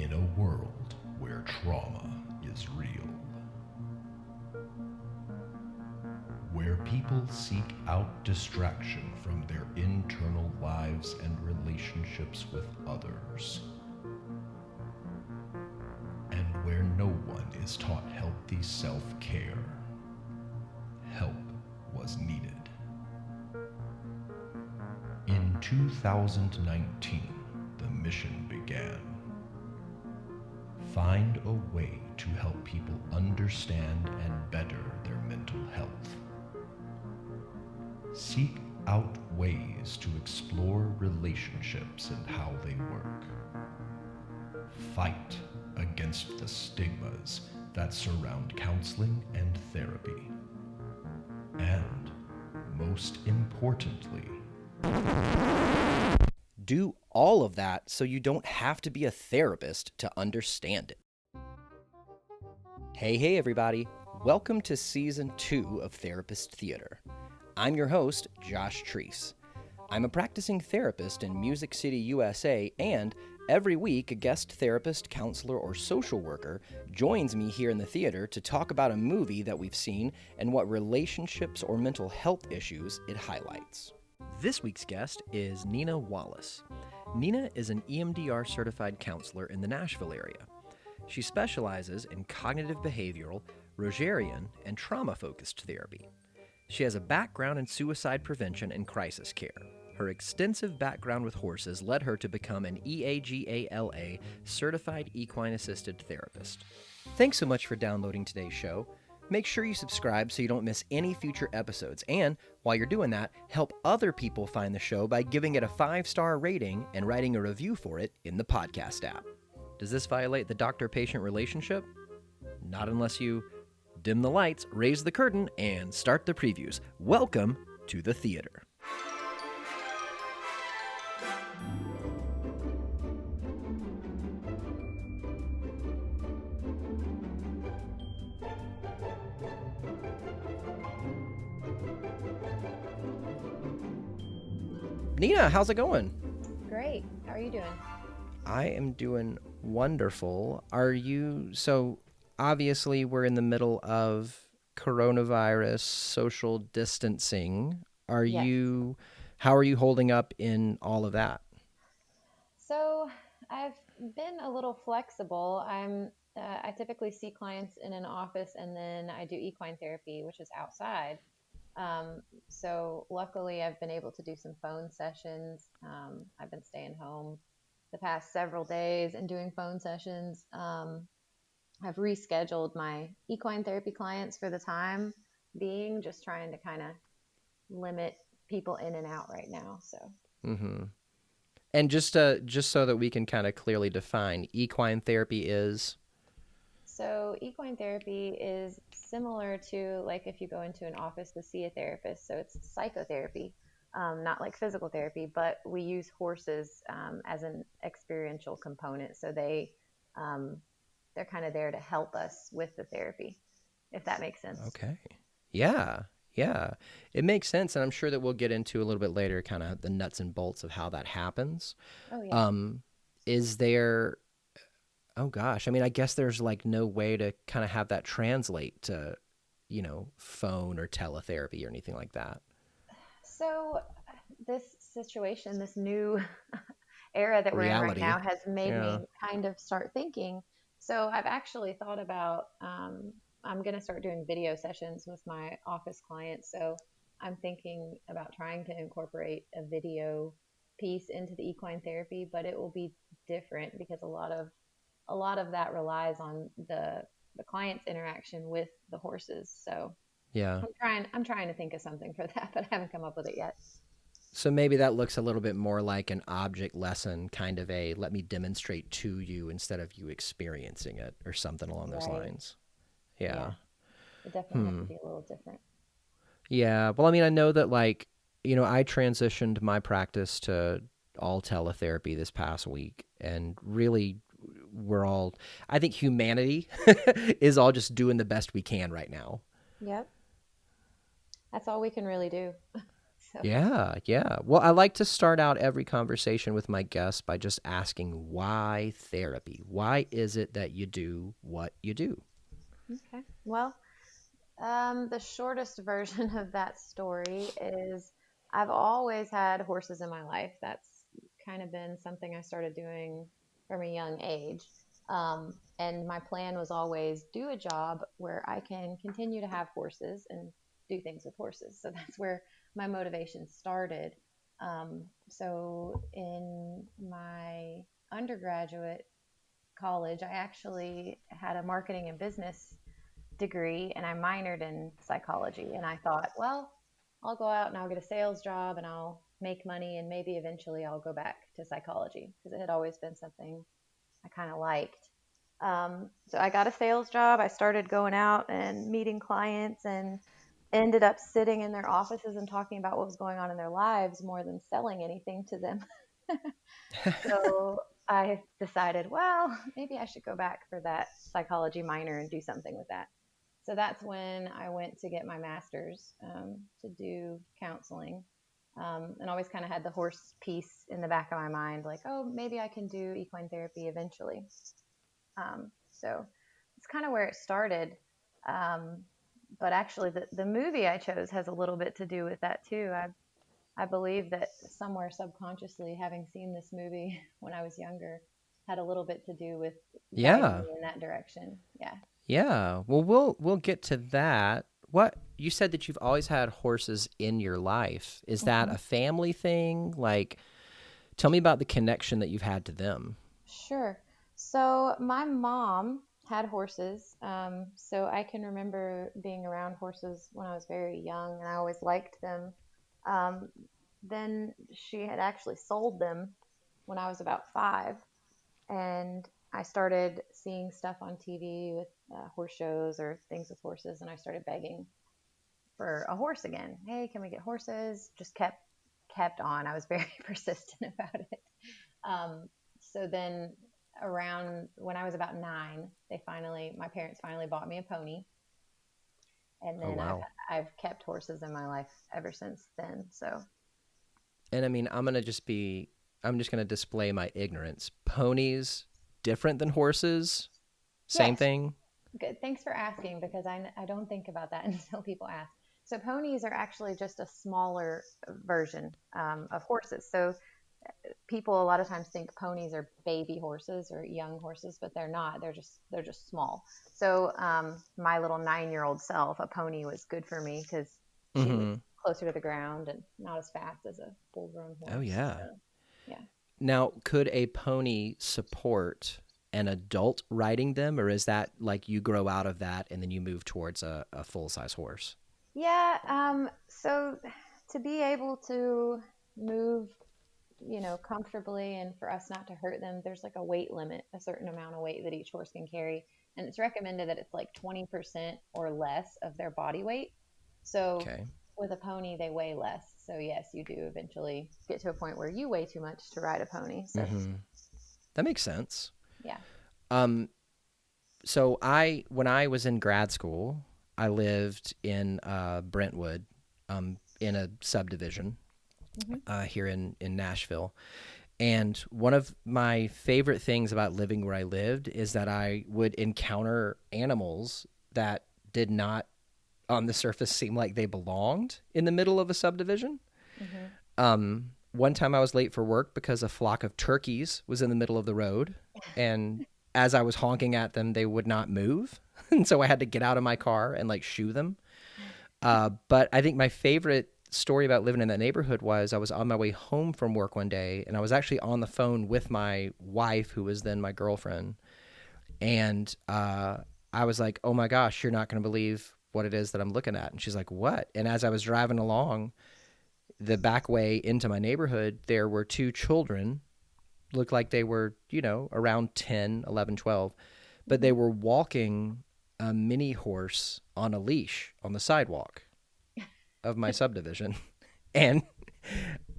in a world where trauma is real, where people seek out distraction from their internal lives and relationships with others, and where no one is taught healthy self-care, help was needed. In 2019, the mission began. Find a way to help people understand and better their mental health. Seek out ways to explore relationships and how they work. Fight against the stigmas that surround counseling and therapy. And, most importantly, do all of that so you don't have to be a therapist to understand it. Hey everybody. Welcome to Season 2 of Therapist Theater. I'm your host, Josh Treese. I'm a practicing therapist in Music City, USA, and every week a guest therapist, counselor, or social worker joins me here in the theater to talk about a movie that we've seen and what relationships or mental health issues it highlights. This week's guest is Nina Wallace. Nina is an EMDR certified counselor in the Nashville area. She specializes in cognitive behavioral, Rogerian, and trauma-focused therapy. She has a background in suicide prevention and crisis care. Her extensive background with horses led her to become an EAGALA certified equine assisted therapist. Thanks so much for downloading today's show. Make sure you subscribe so you don't miss any future episodes. And while you're doing that, help other people find the show by giving it a 5-star rating and writing a review for it in the podcast app. Does this violate the doctor-patient relationship? Not unless you dim the lights, raise the curtain, and start the previews. Welcome to the theater. Nina, how's it going? Great. How are you doing? I am doing wonderful. So obviously we're in the middle of coronavirus, social distancing. Yes. How are you holding up in all of that? So I've been a little flexible. I typically see clients in an office and then I do equine therapy, which is outside. So luckily I've been able to do some phone sessions. I've been staying home the past several days and doing phone sessions. I've rescheduled my equine therapy clients for the time being, just trying to kind of limit people in and out right now. So. Mm-hmm. And just so that we can kind of clearly define, equine therapy is? So equine therapy is similar to like if you go into an office to see a therapist. So it's psychotherapy, not like physical therapy, but we use horses as an experiential component. So they're kind of there to help us with the therapy, if that makes sense. Okay. Yeah. It makes sense, and I'm sure that we'll get into a little bit later kind of the nuts and bolts of how that happens. Oh, yeah. Is there, oh gosh, I mean, I guess there's like no way to kind of have that translate to, phone or teletherapy or anything like that. So this situation, this new era that we're in right Reality. now has made Yeah. me kind of start thinking. So I've actually thought about, I'm going to start doing video sessions with my office clients. So I'm thinking about trying to incorporate a video piece into the equine therapy, but it will be different because a lot of that relies on the client's interaction with the horses. So Yeah. I'm trying to think of something for that, but I haven't come up with it yet. So maybe that looks a little bit more like an object lesson, kind of a let me demonstrate to you instead of you experiencing it or something along those Right. lines. Yeah. It definitely has to be a little different. Yeah. Well, I mean, I know that I transitioned my practice to all teletherapy this past week, and really I think humanity is all just doing the best we can right now. Yep. That's all we can really do. So Yeah, yeah. Well, I like to start out every conversation with my guests by just asking why therapy? Why is it that you do what you do? okay. Well, the shortest version of that story is I've always had horses in my life. That's kind of been something I started doing from a young age. And my plan was always do a job where I can continue to have horses and do things with horses. So that's where my motivation started. So in my undergraduate college, I actually had a marketing and business degree and I minored in psychology. And I thought, well, I'll go out and I'll get a sales job and I'll make money and maybe eventually I'll go back to psychology because it had always been something I kind of liked. So I got a sales job. I started going out and meeting clients and ended up sitting in their offices and talking about what was going on in their lives more than selling anything to them. So I decided, well, maybe I should go back for that psychology minor and do something with that. So that's when I went to get my master's to do counseling. And always kind of had the horse piece in the back of my mind, like, oh, maybe I can do equine therapy eventually. So it's kind of where it started. Um, but actually, the movie I chose has a little bit to do with that too. I believe that somewhere subconsciously, having seen this movie when I was younger, had a little bit to do with guiding Yeah. me in that direction. Yeah. Yeah. Well, we'll get to that. What you said that you've always had horses in your life. Is that Mhm. a family thing? Like, tell me about the connection that you've had to them. Sure. So my mom had horses. So I can remember being around horses when I was very young, and I always liked them. Um, then she had actually sold them when I was about 5, and I started seeing stuff on TV with horse shows or things with horses, and I started begging for a horse again. Hey, can we get horses? Just kept on. I was very persistent about it. So then around when I was about 9, my parents finally bought me a pony, and Oh then wow. I've kept horses in my life ever since then. So And I mean, I'm just gonna display my ignorance. Ponies different than horses? Same yes, thing? good. Thanks for asking because I don't think about that until people ask. So ponies are actually just a smaller version of horses. So people a lot of times think ponies are baby horses or young horses, but they're not. They're just small. So my little 9-year-old self, a pony was good for me because she was Mm-hmm. closer to the ground and not as fast as a full-grown Oh horse. So yeah. yeah. Now, could a pony support an adult riding them, or is that like you grow out of that and then you move towards a full size horse? Yeah. So to be able to move, comfortably and for us not to hurt them, there's like a weight limit, a certain amount of weight that each horse can carry. And it's recommended that it's like 20% or less of their body weight. So Okay. with a pony, they weigh less. So yes, you do eventually get to a point where you weigh too much to ride a pony. So Mm-hmm. That makes sense. yeah. Um, so when I was in grad school, I lived in Brentwood, in a subdivision Hmm. here in Nashville. And one of my favorite things about living where I lived is that I would encounter animals that did not, on the surface, seem like they belonged in the middle of a subdivision. Hmm. One time I was late for work because a flock of turkeys was in the middle of the road. And as I was honking at them, they would not move. And so I had to get out of my car and like shoo them. But I think my favorite story about living in that neighborhood was I was on my way home from work one day and I was actually on the phone with my wife, who was then my girlfriend. And I was like, oh my gosh, you're not going to believe what it is that I'm looking at. And she's like, what? And as I was driving along the back way into my neighborhood, there were 2 children, looked like they were, around 10, 11, 12, but they Hmm. were walking a mini horse on a leash on the sidewalk of my subdivision. And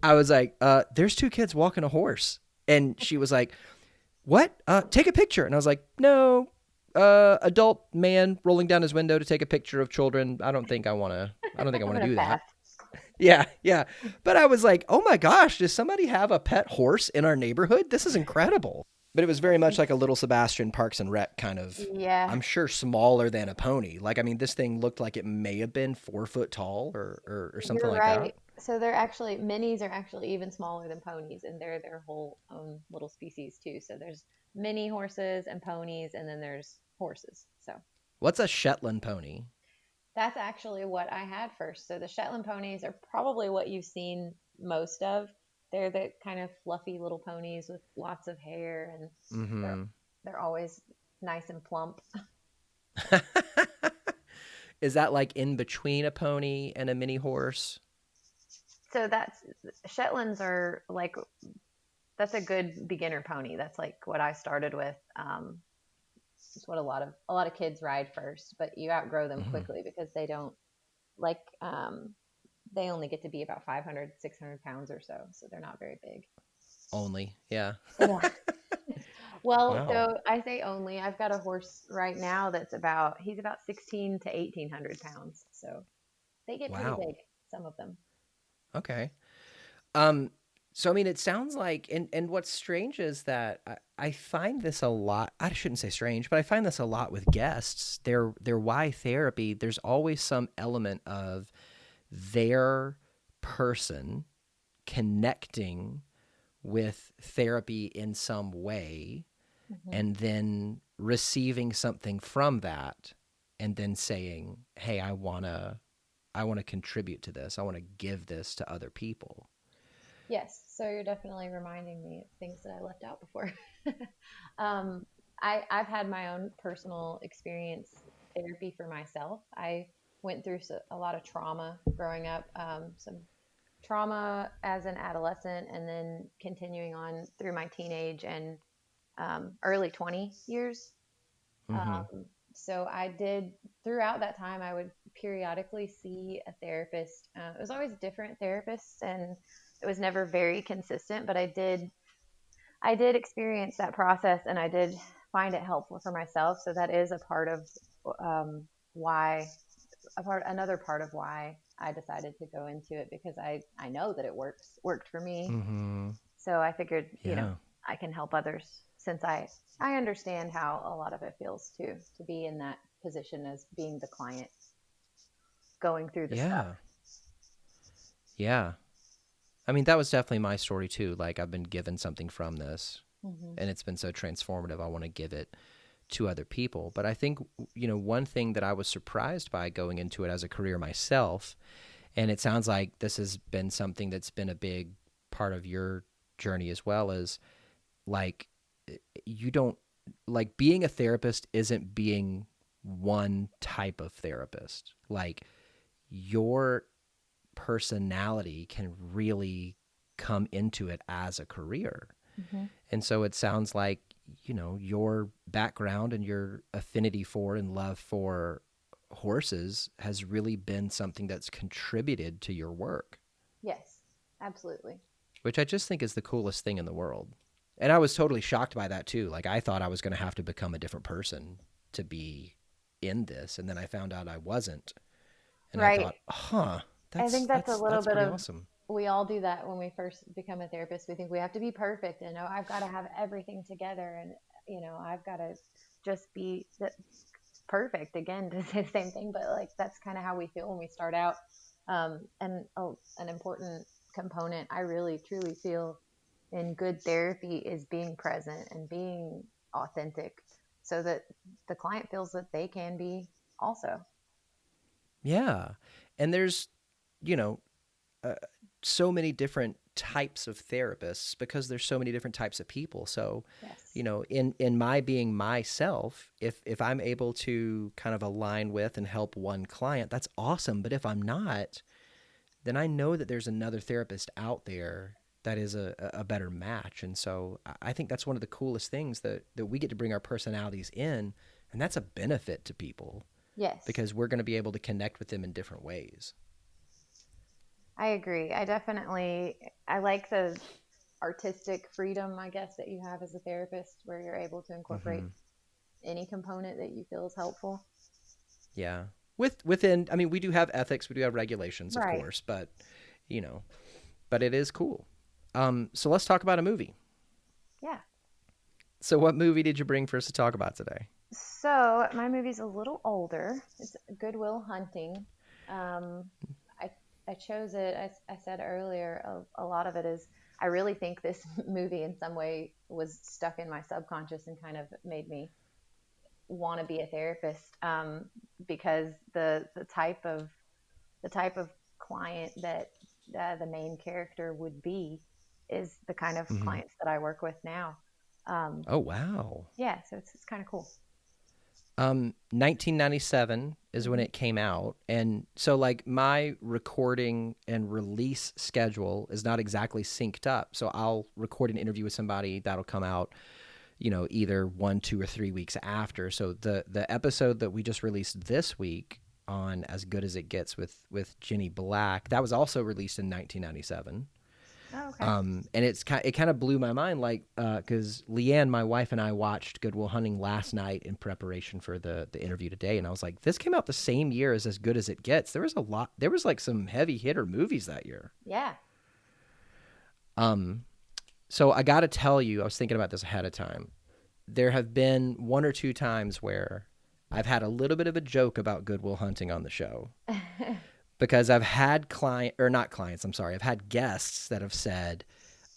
I was like, there's 2 kids walking a horse. And she was like, what? Take a picture. And I was like, no, adult man rolling down his window to take a picture of children. I don't think I want I'm to gonna do pass. that. Yeah, yeah. But I was like, oh my gosh, does somebody have a pet horse in our neighborhood? This is incredible. But it was very much like a little Sebastian Parks and Rec kind of, Yeah, I'm sure smaller than a pony. Like, I mean, this thing looked like it may have been 4 foot tall or something you're like that. right. So they're actually minis are actually even smaller than ponies, and they're their whole own little species too. So there's mini horses and ponies, and then there's horses. So What's a Shetland pony? that's actually what I had first. So the Shetland ponies are probably what you've seen most of. They're the kind of fluffy little ponies with lots of hair, and they're Mm-hmm. they're always nice and plump. Is that like in between a pony and a mini horse? So that's Shetlands are like that's a good beginner pony. That's like what I started with. It's what a lot of kids ride first, but you outgrow them Mm-hmm. quickly because they don't like they only get to be about 500, 600 pounds or so, so they're not very big. Only, yeah. Yeah. Well, Wow. so I say only. I've got a horse right now he's about 16 to 1800 pounds. So they get pretty Wow. big, some of them. Okay. Um, so I mean, it sounds like, and what's strange is that I find this a lot. I shouldn't say strange, but I find this a lot with guests. Their why therapy. There's always some element of their person connecting with therapy in some way, Hmm. and then receiving something from that, and then saying, "Hey, I wanna contribute to this. I want to give this to other people." Yes, so you're definitely reminding me of things that I left out before. um, I've had my own personal experience therapy for myself. I went through a lot of trauma growing up, some trauma as an adolescent, and then continuing on through my teenage and early 20 years. Mm-hmm. So I did throughout that time, I would periodically see a therapist. It was always different therapists, and it was never very consistent. But I did experience that process, and I did find it helpful for myself. So that is a part of why another part of why I decided to go into it, because I know that it worked for me. Mm-hmm. So I figured, Yeah. I can help others, since I understand how a lot of it feels too, to be in that position as being the client going through the stuff. Yeah. Yeah. I mean, that was definitely my story too. Like, I've been given something from this, Hmm. and it's been so transformative. I want to give it to other people. But I think, one thing that I was surprised by going into it as a career myself, and it sounds like this has been something that's been a big part of your journey as well, is like, you don't, like, being a therapist isn't being one type of therapist. Like, your personality can really come into it as a career. Hmm. And so it sounds like, your background and your affinity for and love for horses has really been something that's contributed to your work, Yes, absolutely. which I just think is the coolest thing in the world. And I was totally shocked by that too. Like, I thought I was going to have to become a different person to be in this, and then I found out I wasn't. And I Right. thought, huh, I that's think that's a that's little that's bit pretty of, awesome. we all do that when we first become a therapist. We think we have to be perfect, and oh, I've got to have everything together, and I've got to just be perfect, again, to say the same thing, but like that's kind of how we feel when we start out. And an important component I really truly feel in good therapy is being present and being authentic, so that the client feels that they can be also. Yeah. And there's, you know, uh, so many different types of therapists because there's so many different types of people. So, Yes. in my being myself, if I'm able to kind of align with and help one client, that's awesome. But if I'm not, then I know that there's another therapist out there that is a better match. And so I think that's one of the coolest things that we get to bring our personalities in, and that's a benefit to people Yes, because we're going to be able to connect with them in different ways. I agree. I like the artistic freedom, I guess, that you have as a therapist, where you're able to incorporate Hmm. any component that you feel is helpful. Yeah. Within, I mean, we do have ethics, we do have regulations, of Right. course, but you know, but it is cool. So let's talk about a movie. Yeah. So what movie did you bring for us to talk about today? So my movie's a little older. It's Good Will Hunting. I I chose it. I said earlier, a lot of it is. I really think this movie in some way was stuck in my subconscious and kind of made me want to be a therapist, because the type of client that the main character would be is the kind of Mm-hmm. clients that I work with now. Um, Oh, wow. yeah, so it's kind of cool. 1997 is when Hmm. it came out. And so, like, my recording and release schedule is not exactly synced up. So I'll record an interview with somebody that'll come out, either 1, 2, or 3 weeks after. So the episode that we just released this week on As Good as It Gets with Jenny Black, that was also released in 1997. Oh, okay. And it kind of blew my mind, like, because Leanne, my wife, and I watched Good Will Hunting last night in preparation for the interview today, and I was like, this came out the same year as Good as It Gets. There was like some heavy hitter movies that year. Yeah. Um, so I got to tell you, I was thinking about this ahead of time. There have been 1 or 2 times where I've had a little bit of a joke about Good Will Hunting on the show because I've had I've had guests that have said,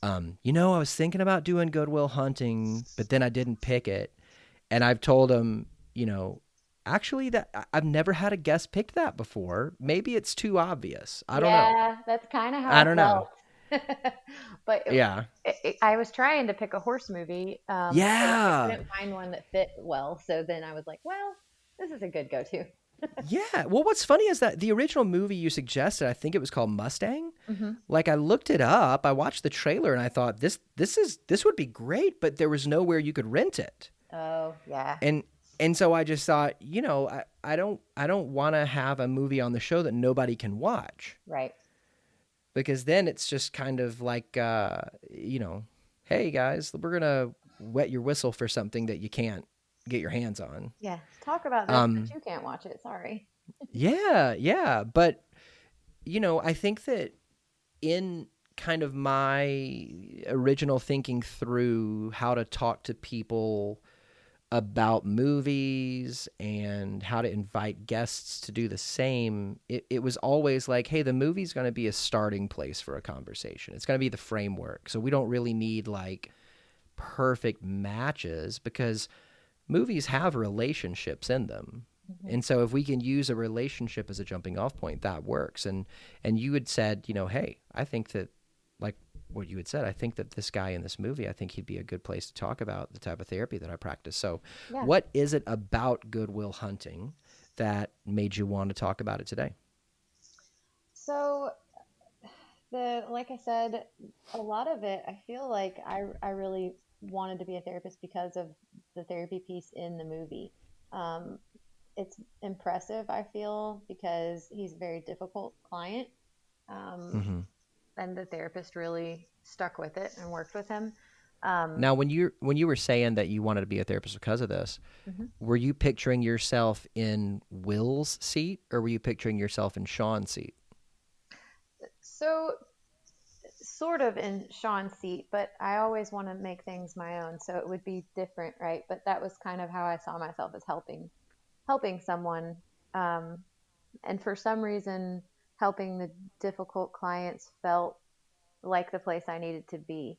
I was thinking about doing Good Will Hunting, but then I didn't pick it. And I've told them, actually I've never had a guest pick that before. Maybe it's too obvious. I don't know. Yeah, that's kind of how I I don't know. felt. But Yeah. I was trying to pick a horse movie, but I Yeah. couldn't find one that fit well. So then I was like, well, this is a good go-to. Yeah. Well, what's funny is that the original movie you suggested, I think it was called Mustang. Hmm. Like, I looked it up, I watched the trailer, and I thought this would be great, but there was nowhere you could rent it. Oh, yeah. And so I just thought, I don't want to have a movie on the show that nobody can watch, Right. because then it's just kind of like, hey guys, we're gonna wet your whistle for something that you can't get your hands on. Yeah. Talk about this, but Um, you can't watch it. Sorry. yeah, but I think that in kind of my original thinking through how to talk to people about movies and how to invite guests to do the same, it was always like, hey, the movie's going to be a starting place for a conversation. It's going to be the framework. So we don't really need like perfect matches, because movies have relationships in them. Hmm. And so if we can use a relationship as a jumping off point, that works. And you had said, hey, I think that, like what you had said, I think that this guy in this movie, I think he'd be a good place to talk about the type of therapy that I practice. So Yeah. what is it about Good Will Hunting that made you want to talk about it today? So like I said, a lot of it, I feel like I really wanted to be a therapist because of the therapy piece in the movie. Um, it's impressive, I feel, because he's a very difficult client. Um, Mm-hmm. and the therapist really stuck with it and worked with him. Um, Now, when you were saying that you wanted to be a therapist because of this, mhm. were you picturing yourself in Will's seat, or were you picturing yourself in Sean's seat? So, sort of in Sean's seat, but I always want to make things my own, so it would be different, right? But that was kind of how I saw myself, as helping someone. Um, and for some reason, helping the difficult clients felt like the place I needed to be.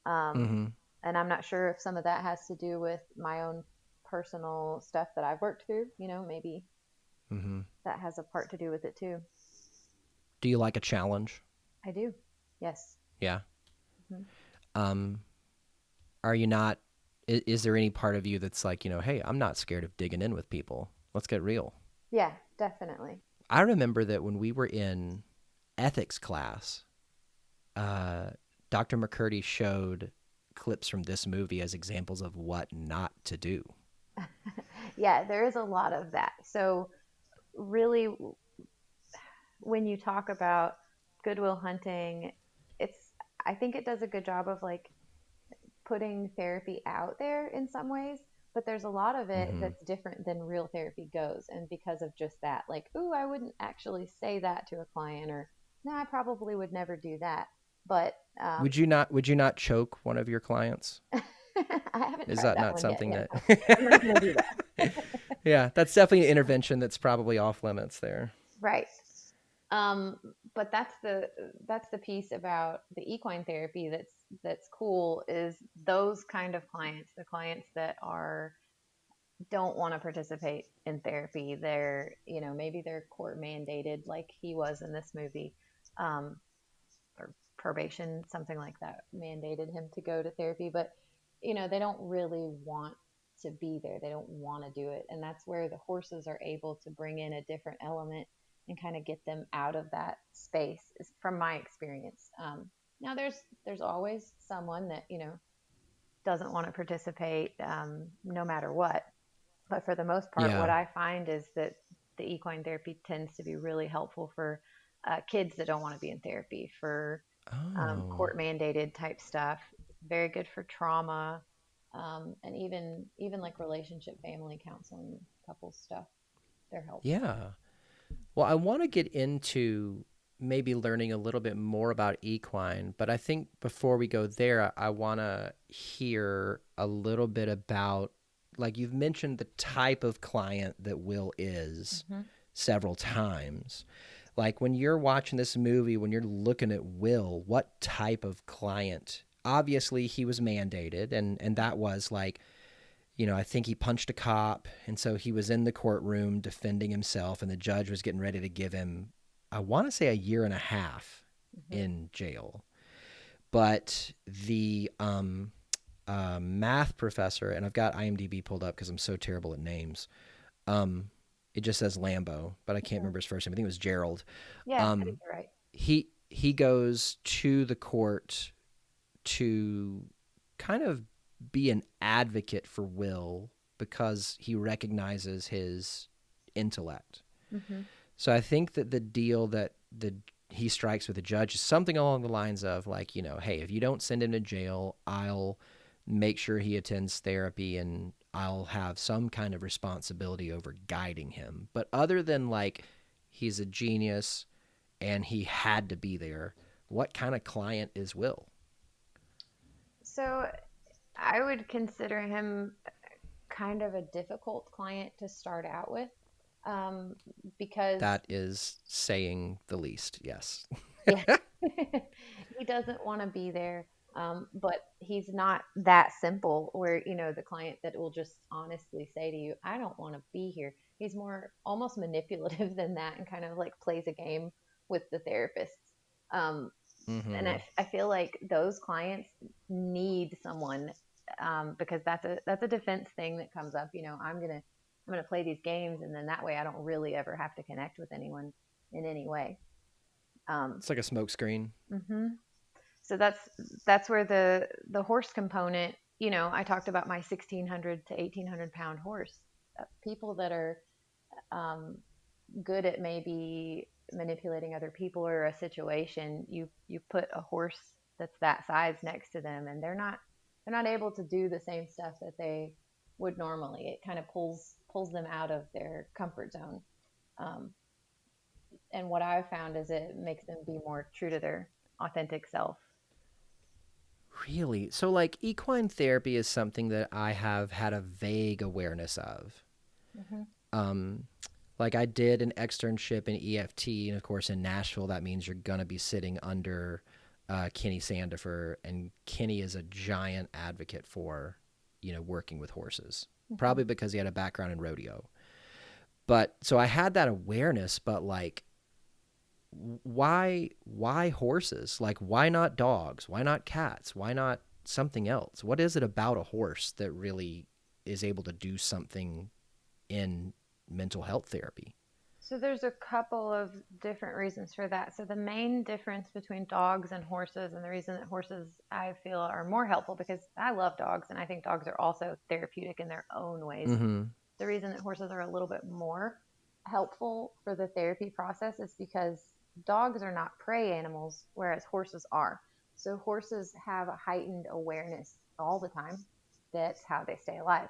Um, Mm-hmm. and I'm not sure if some of that has to do with my own personal stuff that I've worked through. Maybe Mm-hmm. that has a part to do with it too. Do you like a challenge? I do. Yes. Yeah. Hmm. Um, are you not? Is there any part of you that's like, hey, I'm not scared of digging in with people. Let's get real. Yeah, definitely. I remember that when we were in ethics class, uh, Dr. McCurdy showed clips from this movie as examples of what not to do. Yeah, there is a lot of that. So, really, when you talk about Good Will Hunting, I think it does a good job of like putting therapy out there in some ways, but there's a lot of it Mm-hmm. that's different than real therapy goes. And because of just that, like, ooh, I wouldn't actually say that to a client, or No, I probably would never do that. But Would you not choke one of your clients? I haven't Is tried that that not one yet. something Yeah, that no, I'm not going to do that. Yeah, that's definitely an intervention that's probably off limits there. Right. But that's the piece about the equine therapy that's cool is those kind of clients, the clients that are don't want to participate in therapy. They're, maybe they're court mandated like he was in this movie, um, or probation, something like that, mandated him to go to therapy, but they don't really want to be there. They don't want to do it. And that's where the horses are able to bring in a different element and kind of get them out of that space is from my experience. Now there's always someone that, doesn't want to participate, no matter what. But for the most part, what Yeah. I find is that the equine therapy tends to be really helpful for kids that don't want to be in therapy, for Oh. court mandated type stuff. Very good for trauma, and even like relationship, family counseling, couples stuff. They're helpful. Yeah. Well, I want to get into maybe learning a little bit more about equine, but I think before we go there, I want to hear a little bit about, like you've mentioned the type of client that Will is Hmm. several times. Like when you're watching this movie, when you're looking at Will, what type of client? Obviously, he was mandated, and that was like, I think he punched a cop, and so he was in the courtroom defending himself, and the judge was getting ready to give him, I want to say, a year and a half Hmm. in jail. But the math professor, and I've got IMDb pulled up because I'm so terrible at names. Um, it just says Lambo, but I can't Hmm. remember his first name. I think it was Gerald. Yeah, I think Um, you're right. he goes to the court to kind of be an advocate for Will because he recognizes his intellect. Hmm. So I think that the deal that he strikes with the judge is something along the lines of like, hey, if you don't send him to jail, I'll make sure he attends therapy and I'll have some kind of responsibility over guiding him. But other than like he's a genius and he had to be there, what kind of client is Will? So I would consider him kind of a difficult client to start out with, um, because That is saying the least, yes. yeah, he doesn't want to be there. But he's not that simple where, the client that will just honestly say to you, I don't want to be here. He's more almost manipulative than that and kind of like plays a game with the therapist. Um, and Mm-hmm. I feel like those clients need someone, because that's a defense thing that comes up. I'm gonna play these games, and then that way I don't really ever have to connect with anyone in any way. Um, It's like a smokescreen. hmm So that's where the horse component. I talked about my 1,600 to 1,800 pound horse. People that are, um, good at maybe manipulating other people or a situation, you put a horse that's that size next to them, and they're not able to do the same stuff that they would normally. It kind of pulls them out of their comfort zone. Um, and what I've found is it makes them be more true to their authentic self. Really? So, like, equine therapy is something that I have had a vague awareness of. Hmm. Um, like, I did an externship in EFT, and of course, in Nashville, that means you're going to be sitting under Kenny Sandifer, and Kenny is a giant advocate for, working with horses, Hmm. probably because he had a background in rodeo. But so I had that awareness, but like, why horses? Like, why not dogs? Why not cats? Why not something else? What is it about a horse that really is able to do something in mental health therapy? So there's a couple of different reasons for that. So the main difference between dogs and horses, and the reason that horses I feel are more helpful, because I love dogs and I think dogs are also therapeutic in their own ways. Mm-hmm. The reason that horses are a little bit more helpful for the therapy process is because dogs are not prey animals, whereas horses are. So horses have a heightened awareness all the time. That's how they stay alive.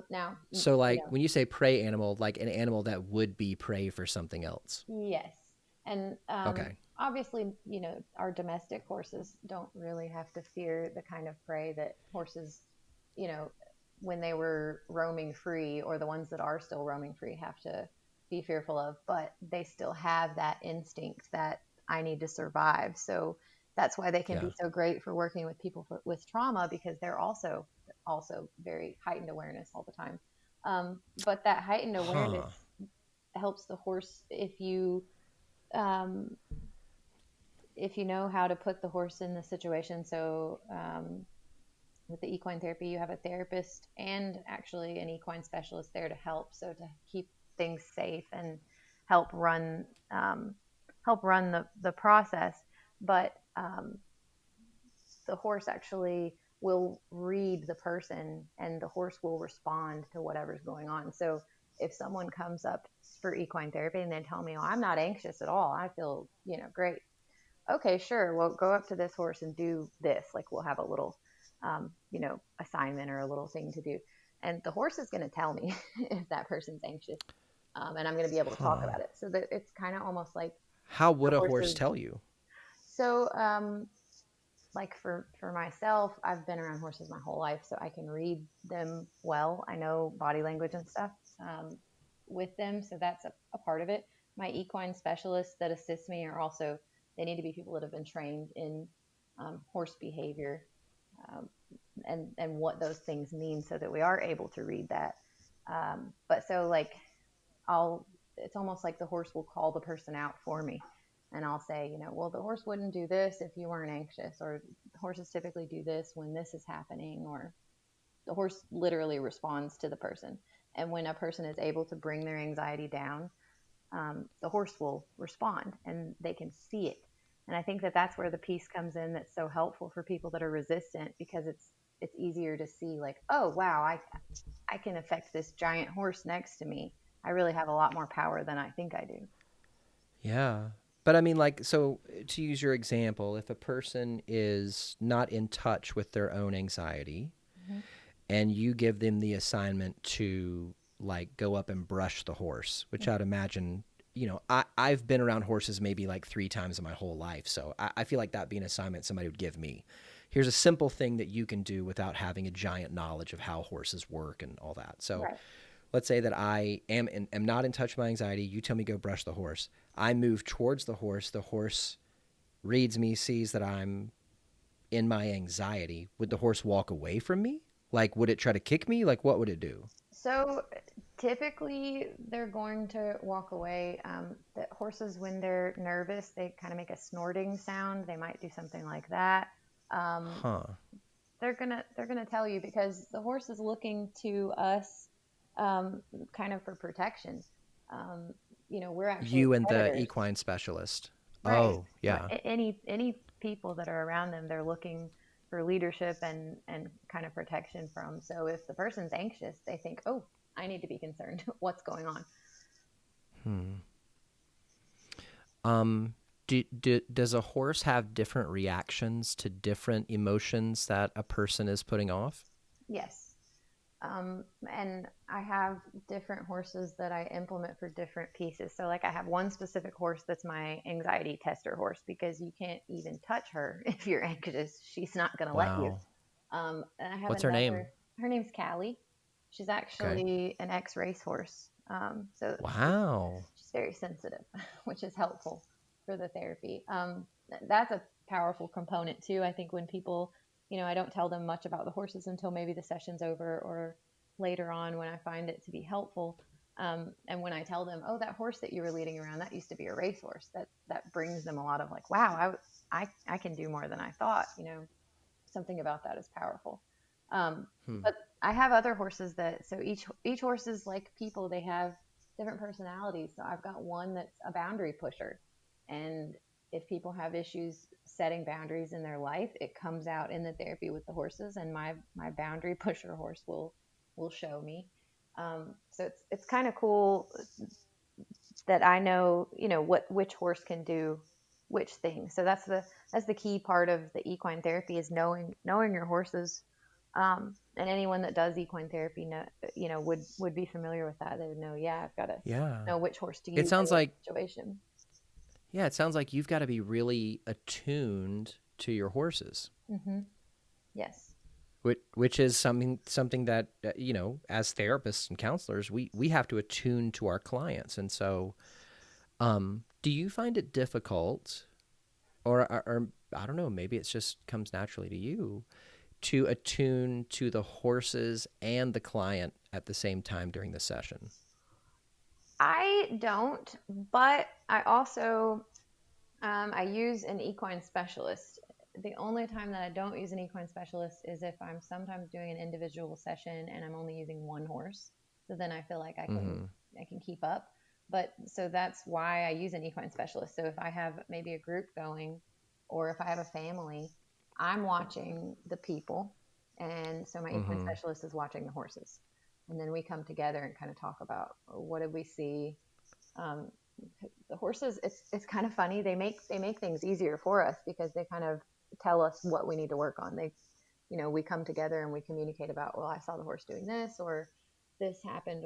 Now, So, like, when you say prey animal, like an animal that would be prey for something else. yes. And Okay. obviously, our domestic horses don't really have to fear the kind of prey that horses, you know, when they were roaming free, or the ones that are still roaming free, have to be fearful of, but they still have that instinct that I need to survive. So that's why they can Yeah. be so great for working with people with trauma, because they're also very heightened awareness all the time. But that heightened awareness Huh. helps the horse um, if you know how to put the horse in the situation. So with the equine therapy, you have a therapist and actually an equine specialist there to help. So to keep things safe and help run the process. But the horse actually will read the person, and the horse will respond to whatever's going on. So if someone comes up for equine therapy and they tell me, "Oh, I'm not anxious at all. I feel, great." Okay, sure. Well, go up to this horse and do this. Like, we'll have a little, assignment or a little thing to do. And the horse is going to tell me if that person's anxious. And I'm going to be able to talk Huh. about it. So that it's kind of almost like How the would a horse horses. tell you? So, like for myself, I've been around horses my whole life, so I can read them well. I know body language and stuff with them, so that's a part of it. My equine specialists that assist me are also, they need to be people that have been trained in horse behavior, um, and what those things mean, so that we are able to read that. But so like I'll it's almost like the horse will call the person out for me. And I'll say, well, the horse wouldn't do this if you weren't anxious, or horses typically do this when this is happening, or the horse literally responds to the person. And when a person is able to bring their anxiety down, the horse will respond and they can see it. And I think that that's where the piece comes in that's so helpful for people that are resistant, because it's easier to see, like, oh wow, I can affect this giant horse next to me. I really have a lot more power than I think I do. Yeah. But I mean, like, so to use your example, if a person is not in touch with their own anxiety Mm-hmm. and you give them the assignment to, like, go up and brush the horse, which I'd imagine, I've been around horses maybe like 3 times in my whole life. So I feel like that'd be an assignment somebody would give me. Here's a simple thing that you can do without having a giant knowledge of how horses work and all that. So Right. let's say that I am not in touch with my anxiety. You tell me go brush the horse. I move towards the horse. The horse reads me, sees that I'm in my anxiety. Would the horse walk away from me? Like, would it try to kick me? Like, what would it do? So typically they're going to walk away. The horses, when they're nervous, they kind of make a snorting sound. They might do something like that. Um, Huh. they're gonna tell you, because the horse is looking to us, um, kind of for protection. Um, we're actually You and the predators. equine specialist. Right. Oh, So yeah. any people that are around them, they're looking for leadership and kind of protection from. So if the person's anxious, they think, "Oh, I need to be concerned. What's going on?" Hmm. Does a horse have different reactions to different emotions that a person is putting off? Yes. And I have different horses that I implement for different pieces. So, like, I have one specific horse that's my anxiety tester horse, because you can't even touch her if you're anxious. She's not going to let you. Wow. And I have What's her name? another. Her name's Callie. She's Okay. actually an ex-race horse. So Wow. she's very sensitive, which is helpful for the therapy. That's a powerful component too. I think when people, I don't tell them much about the horses until maybe the session's over, or later on when I find it to be helpful. And when I tell them, "Oh, that horse that you were leading around, that used to be a racehorse," that brings them a lot of, like, "Wow, I can do more than I thought." Something about that is powerful. Hmm. But I have other horses that, so each horse is like people. They have different personalities. So I've got one that's a boundary pusher, and if people have issues setting boundaries in their life, it comes out in the therapy with the horses, and my boundary pusher horse will show me. So it's kind of cool that I know, which horse can do which thing. So that's the key part of the equine therapy, is knowing your horses. And anyone that does equine therapy would be familiar with that. They would know, yeah, I've got to Yeah. know which horse to It use in sounds what like situation. Yeah, it sounds like you've got to be really attuned to your horses, Mm-hmm. Yes. which is something that as therapists and counselors, we have to attune to our clients. And so, do you find it difficult, or I don't know, maybe it just comes naturally to you to attune to the horses and the client at the same time during the session? I don't, but I also I use an equine specialist. The only time that I don't use an equine specialist is if I'm sometimes doing an individual session and I'm only using one horse. So then I feel like Mm-hmm. I can keep up. But so that's why I use an equine specialist. So if I have maybe a group going, or if I have a family, I'm watching the people, and so my equine Mm-hmm. specialist is watching the horses, and then we come together and kind of talk about what did we see. Um, the horses, it's kind of funny. They make things easier for us because they kind of tell us what we need to work on. We come together and we communicate about, well, I saw the horse doing this, or this happened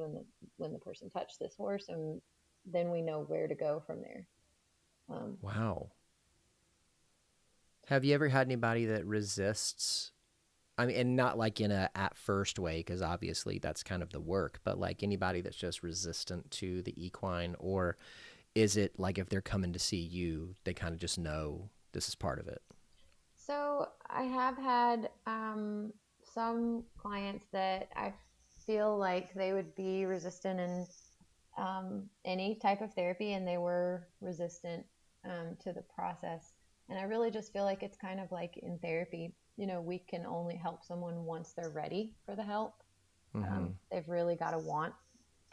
when the person touched this horse, and then we know where to go from there. Um, Wow. Have you ever had anybody that resists? I mean, and not like in a at first way, because obviously that's kind of the work, but like anybody that's just resistant to the equine, or is it like if they're coming to see you, they kind of just know this is part of it? so I have had some clients that I feel like they would be resistant in any type of therapy, and they were resistant to the process. And I really just feel like it's kind of like in therapy, we can only help someone once they're ready for the help. Mm-hmm. They've really got to want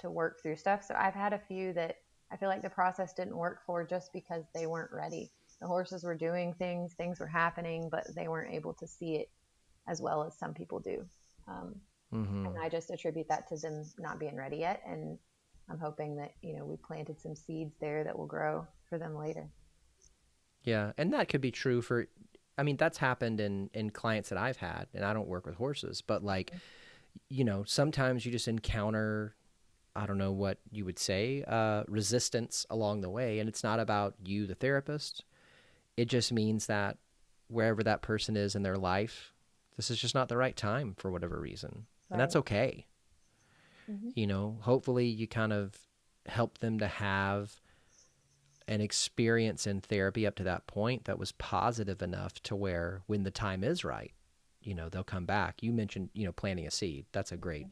to work through stuff. So I've had a few that I feel like the process didn't work for just because they weren't ready. The horses were doing things were happening, but they weren't able to see it as well as some people do. Um, and Mm-hmm. I just attribute that to them not being ready yet. And I'm hoping that, we planted some seeds there that will grow for them later. Yeah, and that could be true for. I mean, that's happened in clients that I've had, and I don't work with horses, but like sometimes you just encounter, I don't know what you would say, resistance along the way, and it's not about you, the therapist. It just means that wherever that person is in their life, this is just not the right time for whatever reason. And that's Right. okay. Mm-hmm. Hopefully you kind of help them to have an experience in therapy up to that point that was positive enough to where when the time is right, they'll come back. You mentioned, planting a seed. That's a great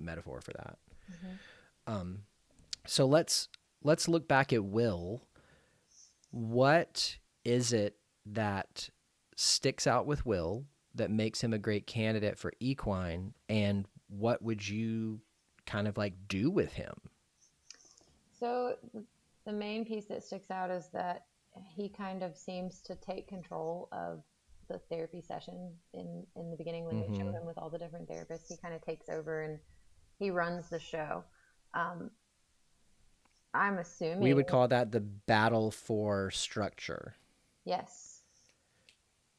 metaphor for that. Mm-hmm. Um, so let's look back at Will. What is it that sticks out with Will that makes him a great candidate for equine, and what would you kind of like do with him? So the main piece that sticks out is that he kind of seems to take control of the therapy session in the beginning when we show Mm-hmm. him with all the different therapists. He kind of takes over and he runs the show. Um, I'm We assuming, would call that the battle for structure. yes.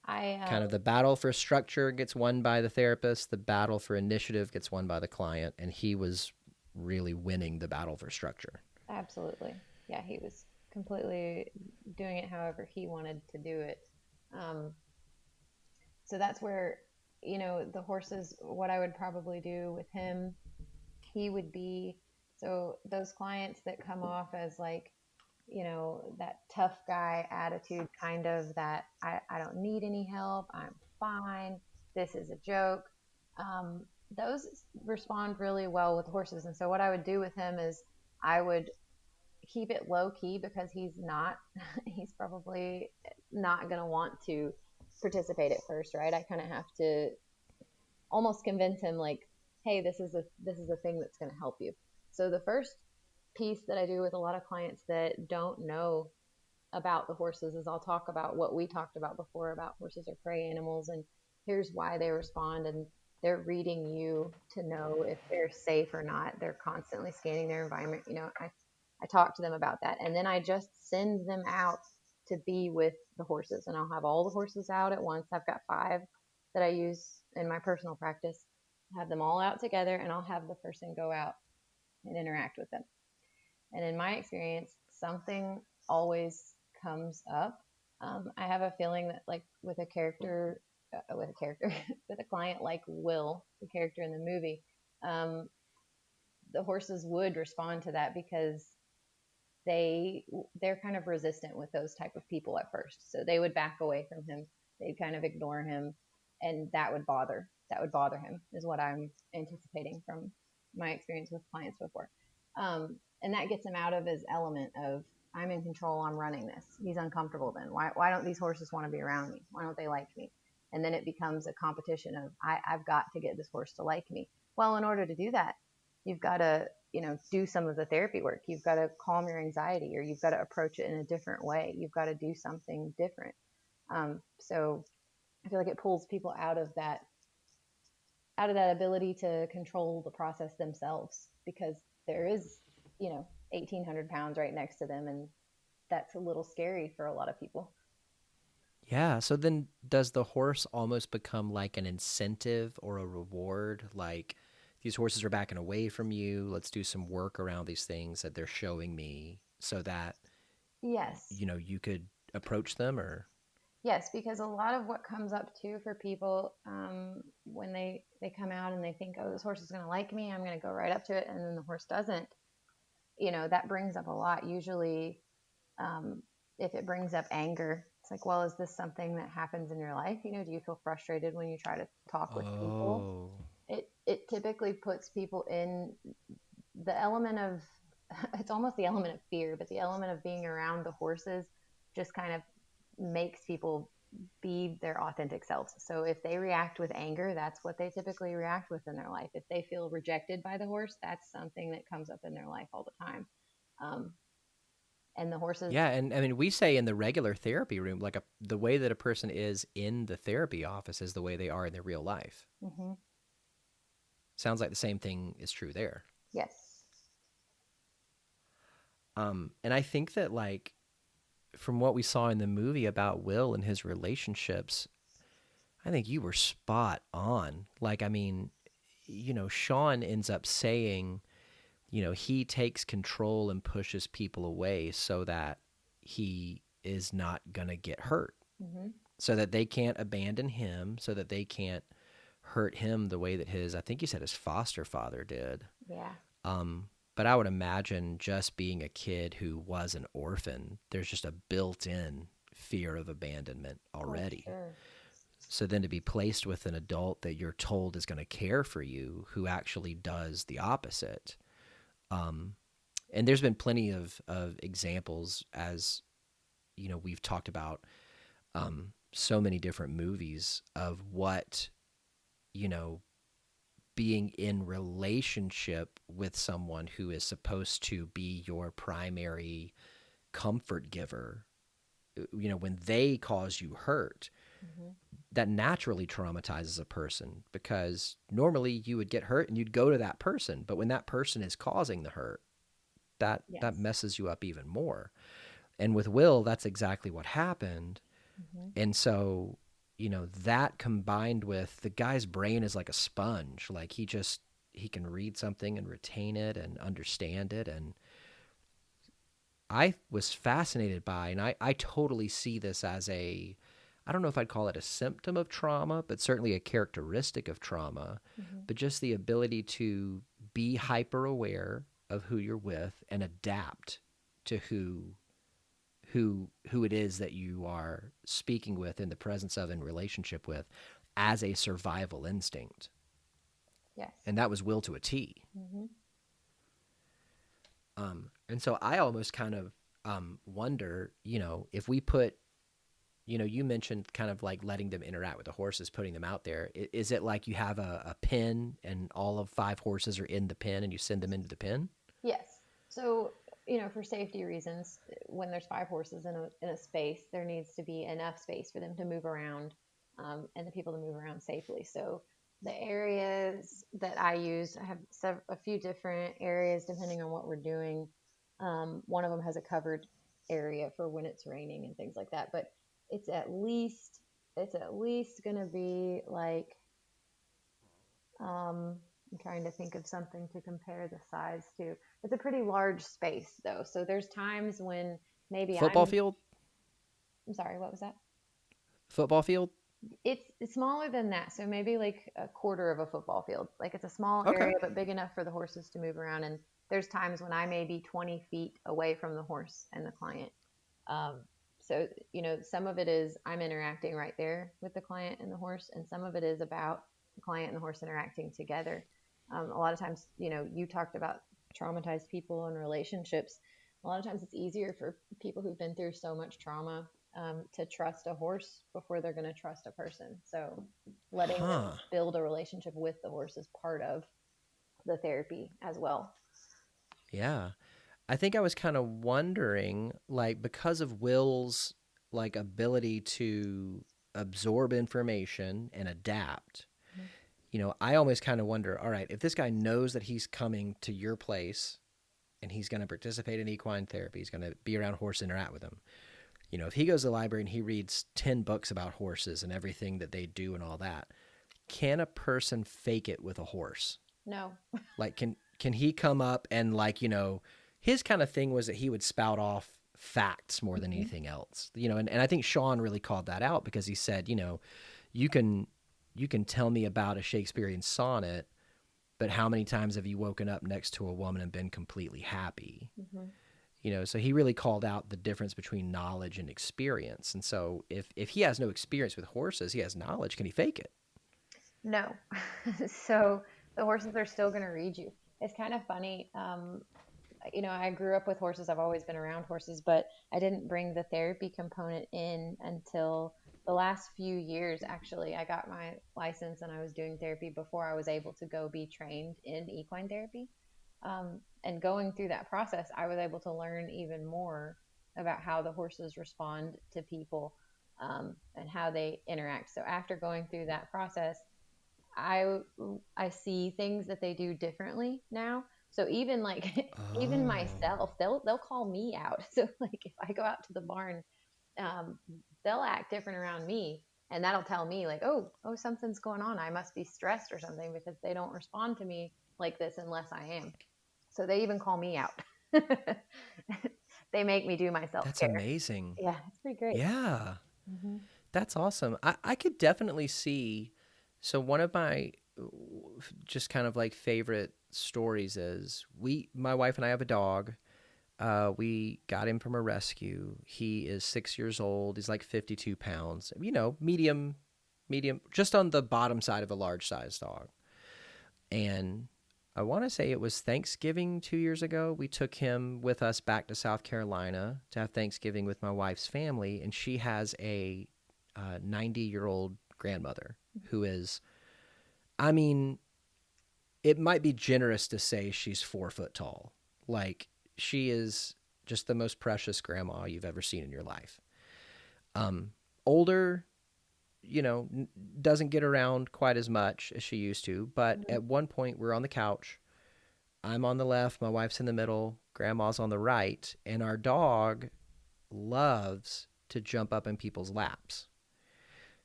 I Kind of the battle for structure gets won by the therapist, the battle for initiative gets won by the client, and he was really winning the battle for structure. Absolutely. Yeah, he was completely doing it however he wanted to do it. Um, so that's where, the horses, what I would probably do with him, he would be, so those clients that come off as like, that tough guy attitude, kind of that I don't need any help, I'm fine, this is a joke. Those respond really well with horses. And so what I would do with him is I would keep it low key because he's probably not going to want to participate at first, right? I kind of have to almost convince him like, hey, this is a thing that's going to help you. So the first piece that I do with a lot of clients that don't know about the horses is I'll talk about what we talked about before about horses are prey animals, and here's why they respond, and they're reading you to know if they're safe or not. They're constantly scanning their environment. I talk to them about that, and then I just send them out to be with the horses, and I'll have all the horses out at once. I've got 5 that I use in my personal practice. I have them all out together, and I'll have the person go out and interact with them. And in my experience, something always comes up. I have a feeling that like with a character, with a client like Will, the character in the movie, the horses would respond to that because they're kind of resistant with those type of people at first. So they would back away from him. They'd kind of ignore him, and that would bother him, is what I'm anticipating from my experience with clients before. And that gets him out of his element of, I'm in control, I'm running this. He's uncomfortable then. Why don't these horses want to be around me? Why don't they like me? And then it becomes a competition of, I've got to get this horse to like me. Well, in order to do that, you've got to, do some of the therapy work. You've got to calm your anxiety, or you've got to approach it in a different way. You've got to do something different. So I feel like it pulls people out of that ability to control the process themselves, because there is, 1,800 pounds right next to them. And that's a little scary for a lot of people. Yeah. So then does the horse almost become like an incentive or a reward? Like, these horses are backing away from you. Let's do some work around these things that they're showing me so that, Yes. you could approach them or. Yes, because a lot of what comes up too for people, when they come out and they think, oh, this horse is going to like me, I'm going to go right up to it, and then the horse doesn't, that brings up a lot. Usually, if it brings up anger, it's like, well, is this something that happens in your life? Do you feel frustrated when you try to talk with people? Oh. It typically puts people in the element of, it's almost the element of fear, but the element of being around the horses just kind of makes people be their authentic selves. So if they react with anger, that's what they typically react with in their life. If they feel rejected by the horse, that's something that comes up in their life all the time. And the horses. Yeah, and I mean, we say in the regular therapy room, like the way that a person is in the therapy office is the way they are in their real life. Mm-hmm. Sounds like the same thing is true there. Yes. And I think that, like, from what we saw in the movie about Will and his relationships, I think you were spot on. Like, I mean, Sean ends up saying, he takes control and pushes people away so that he is not going to get hurt, Mm-hmm. so that they can't abandon him, so that they can't hurt him the way that I think you said his foster father did. Yeah. But I would imagine, just being a kid who was an orphan, there's just a built-in fear of abandonment already. Oh, sure. So then to be placed with an adult that you're told is going to care for you, who actually does the opposite. And there's been plenty of examples, as we've talked about so many different movies of what, being in relationship with someone who is supposed to be your primary comfort giver, when they cause you hurt, Mm-hmm. that naturally traumatizes a person, because normally you would get hurt and you'd go to that person. But when that person is causing the hurt, that Yes. messes you up even more. And with Will, that's exactly what happened. Mm-hmm. And so, that combined with the guy's brain is like a sponge. Like, he can read something and retain it and understand it. And I was fascinated by, and I totally see this as I don't know if I'd call it a symptom of trauma, but certainly a characteristic of trauma. Mm-hmm. But just the ability to be hyper aware of who you're with and adapt to who it is that you are speaking with, in the presence of, in relationship with, as a survival instinct. Yes. And that was Will to a T. Mm-hmm. And so I almost kind of wonder, if we put, you mentioned kind of like letting them interact with the horses, putting them out there. Is it like you have a pen and all of 5 horses are in the pen and you send them into the pen? Yes. So, for safety reasons, when there's 5 horses in a space, there needs to be enough space for them to move around, and the people to move around safely. So the areas that I use, I have a few different areas depending on what we're doing. One of them has a covered area for when it's raining and things like that, but it's at least going to be like, I'm trying to think of something to compare the size to. It's a pretty large space though. So there's times when maybe Football field? I'm sorry, what was that? Football field? It's smaller than that, so maybe like a quarter of a football field. Like it's a small Okay. area, but big enough for the horses to move around. And there's times when I may be 20 feet away from the horse and the client. Um, so, some of it is I'm interacting right there with the client and the horse, and some of it is about the client and the horse interacting together. A lot of times, you talked about traumatized people and relationships. A lot of times it's easier for people who've been through so much trauma to trust a horse before they're going to trust a person. So letting them Huh. build a relationship with the horse is part of the therapy as well. Yeah. I think I was kind of wondering, like, because of Will's like ability to absorb information and adapt, Mhm. I always kind of wonder, all right, if this guy knows that he's coming to your place and he's going to participate in equine therapy, he's going to be around horse, interact with him. If he goes to the library and he reads 10 books about horses and everything that they do and all that, can a person fake it with a horse? No. Like, can he come up and, like, his kind of thing was that he would spout off facts more than Mhm. anything else, and I think Sean really called that out because he said, you can tell me about a Shakespearean sonnet, but how many times have you woken up next to a woman and been completely happy? Mhm. So he really called out the difference between knowledge and experience. And so if he has no experience with horses, he has knowledge, can he fake it? No. So the horses are still going to read you. It's kind of funny. I grew up with horses. I've always been around horses, but I didn't bring the therapy component in until the last few years. Actually, I got my license and I was doing therapy before I was able to go be trained in equine therapy. And going through that process, I was able to learn even more about how the horses respond to people, and how they interact. So after going through that process, I I see things that they do differently now. So even like even Oh, myself, they'll call me out. So like if I go out to the barn, um, they'll act different around me, and that'll tell me like, oh, something's going on. I must be stressed or something because they don't respond to me like this unless I am. So they even call me out. They make me do my self that's care. amazing. Yeah, it's pretty great. Yeah, Hmm. that's awesome. I could definitely see. So one of my just kind of like favorite stories is my wife and I have a dog. We got him from a rescue. He is 6 years old. He's like 52 pounds. Medium, just on the bottom side of a large size dog. And I want to say it was Thanksgiving 2 years ago. We took him with us back to South Carolina to have Thanksgiving with my wife's family. And she has a 90-year-old grandmother who is, I mean, it might be generous to say she's 4 foot tall. Like, she is just the most precious grandma you've ever seen in your life. Um, Older, doesn't get around quite as much as she used to. But Hmm. at one point, we're on the couch. I'm on the left, my wife's in the middle, grandma's on the right, and our dog loves to jump up in people's laps.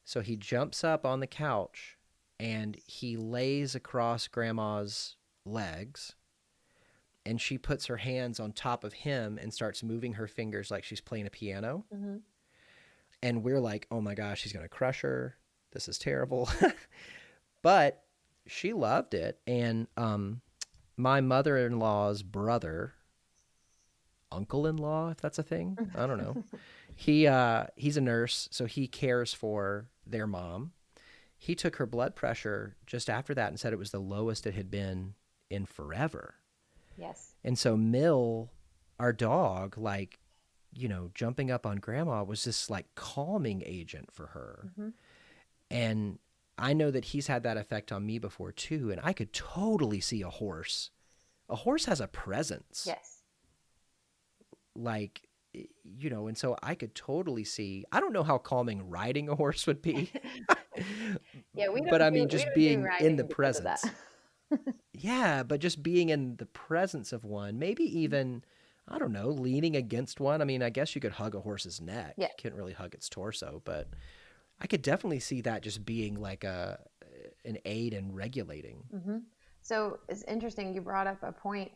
So he jumps up on the couch and he lays across grandma's legs, and she puts her hands on top of him and starts moving her fingers like she's playing a piano. Hmm. And we're like, oh my gosh, he's going to crush her. This is terrible. But she loved it. And my mother in law's brother, uncle in law, if that's a thing, I don't know. He's a nurse, so he cares for their mom. He took her blood pressure just after that and said it was the lowest it had been in forever. Yes. And so Mill, our dog, like, jumping up on grandma was this like calming agent for her. Hmm. And I know that he's had that effect on me before too. And I could totally see a horse. A horse has a presence. Yes. Like, and so I could totally see. I don't know how calming riding a horse would be, Yeah, we but don't I do mean, we just don't do being in the writing because of that. presence. Yeah, but just being in the presence of one, maybe even, I don't know, leaning against one. I mean, I guess you could hug a horse's neck. Yeah. You can't really hug its torso, but I could definitely see that just being like an aid in regulating. Hmm. So it's interesting you brought up a point.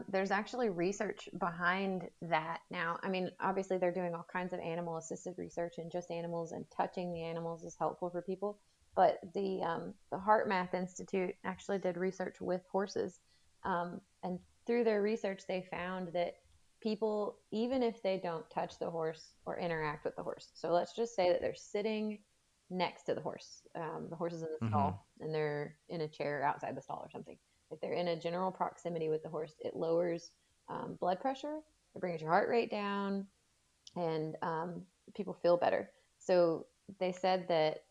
There's actually research behind that now. I mean, obviously they're doing all kinds of animal assisted research, and just animals and touching the animals is helpful for people. But the Heart Math Institute actually did research with horses, and through their research, they found that people, even if they don't touch the horse or interact with the horse, so let's just say that they're sitting next to the horse is in the Mm-hmm. stall and they're in a chair outside the stall or something. If they're in a general proximity with the horse, it lowers blood pressure, it brings your heart rate down, and people feel better. So they said that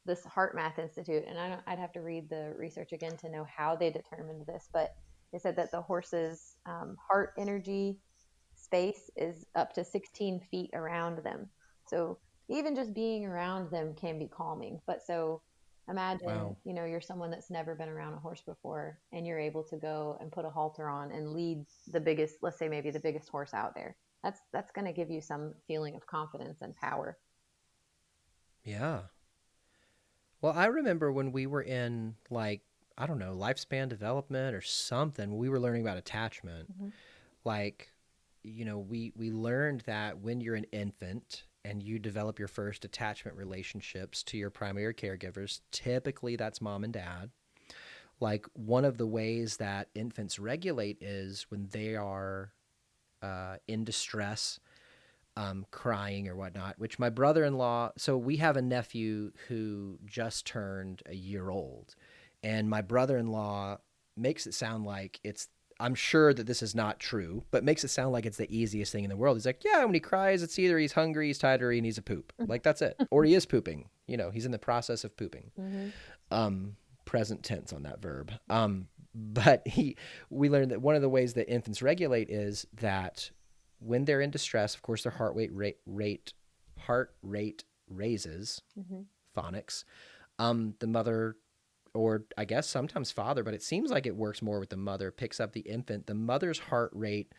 this Heart Math Institute, and I'd have to read the research again to know how they determined this, but they said that the horse's heart energy space is up to 16 feet around them. So even just being around them can be calming. But so imagine, Wow. you're someone that's never been around a horse before, and you're able to go and put a halter on and lead the biggest, let's say maybe the biggest horse out there. That's going to give you some feeling of confidence and power. Yeah. Well, I remember when we were in, like, I don't know, lifespan development or something, we were learning about attachment. Mm-hmm. Like, we learned that when you're an infant and you develop your first attachment relationships to your primary caregivers, typically that's mom and dad. Like, one of the ways that infants regulate is when they are in distress, crying or whatnot, which my brother-in-law, so we have a nephew who just turned a year old, and my brother-in-law makes it sound like I'm sure that this is not true, but makes it sound like it's the easiest thing in the world. He's like, yeah, when he cries, it's either he's hungry, he's tired, or he needs a poop. Like, that's it. Or he is pooping. He's in the process of pooping. Mm-hmm. Present tense on that verb. But we learned that one of the ways that infants regulate is that when they're in distress, of course, their heart rate raises, Mm-hmm. phonics. The mother, or I guess sometimes father, but it seems like it works more with the mother, picks up the infant. The mother's heart rate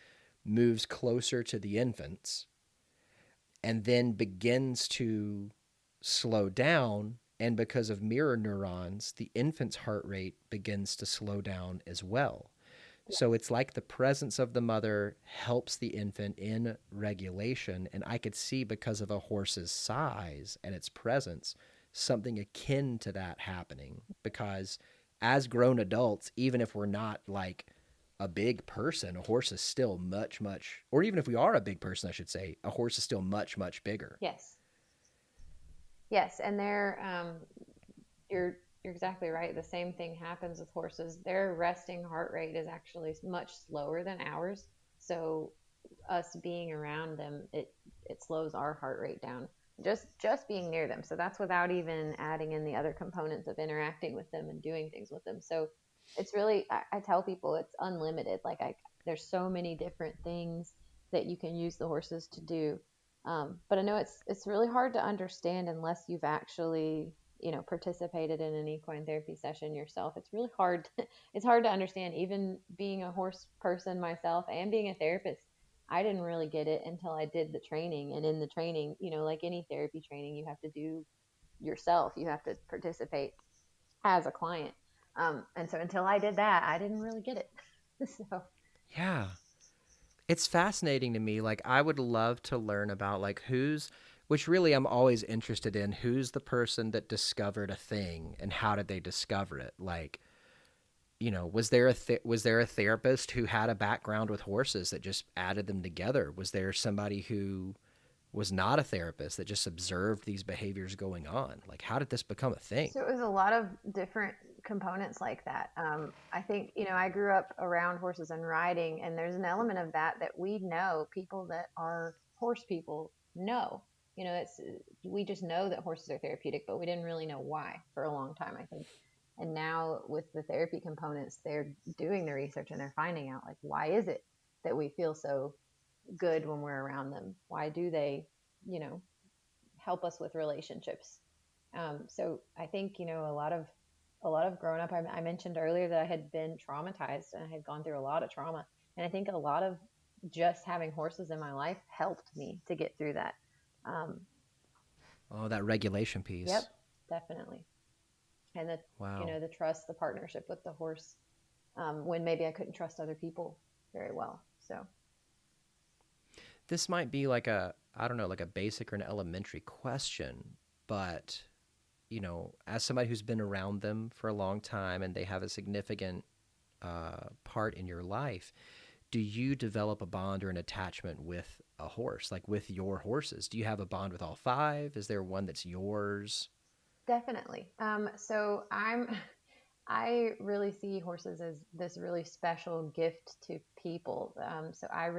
moves closer to the infant's and then begins to slow down. And because of mirror neurons, the infant's heart rate begins to slow down as well. So it's like the presence of the mother helps the infant in regulation. And I could see, because of a horse's size and its presence, something akin to that happening. Because as grown adults, even if we're not like a big person, a horse is still much, much, or even if we are a big person, I should say, a horse is still much, much bigger. Yes. Yes, and you're exactly right. The same thing happens with horses. Their resting heart rate is actually much slower than ours. So us being around them, it slows our heart rate down. Just being near them. So that's without even adding in the other components of interacting with them and doing things with them. So it's really, I tell people it's unlimited. Like there's so many different things that you can use the horses to do. But I know it's really hard to understand unless you've actually participated in an equine therapy session yourself. It's really hard. It's hard to understand. Even being a horse person myself and being a therapist, I didn't really get it until I did the training. And in the training, like any therapy training, you have to do yourself. You have to participate as a client. And so until I did that, I didn't really get it. So Yeah. It's fascinating to me. Like, I would love to learn about, like, which really I'm always interested in, who's the person that discovered a thing and how did they discover it? Like, was there a therapist who had a background with horses that just added them together? Was there somebody who was not a therapist that just observed these behaviors going on? Like, how did this become a thing? So it was a lot of different components like that. I think, I grew up around horses and riding, and there's an element of that we know, people that are horse people know. We just know that horses are therapeutic, but we didn't really know why for a long time, I think. And now with the therapy components, they're doing the research and they're finding out, like, why is it that we feel so good when we're around them? Why do they, help us with relationships? So I think, a lot of growing up, I mentioned earlier that I had been traumatized and I had gone through a lot of trauma. And I think a lot of just having horses in my life helped me to get through that. Um, Oh, that regulation piece. yep, definitely. And Wow. the trust, the partnership with the horse. when maybe I couldn't trust other people very well. So This might be like a, I don't know, like a basic or an elementary question, but as somebody who's been around them for a long time and they have a significant part in your life, do you develop a bond or an attachment with a horse, like with your horses? Do you have a bond with all five? Is there one that's yours? definitely. So I really see horses as this really special gift to people. So I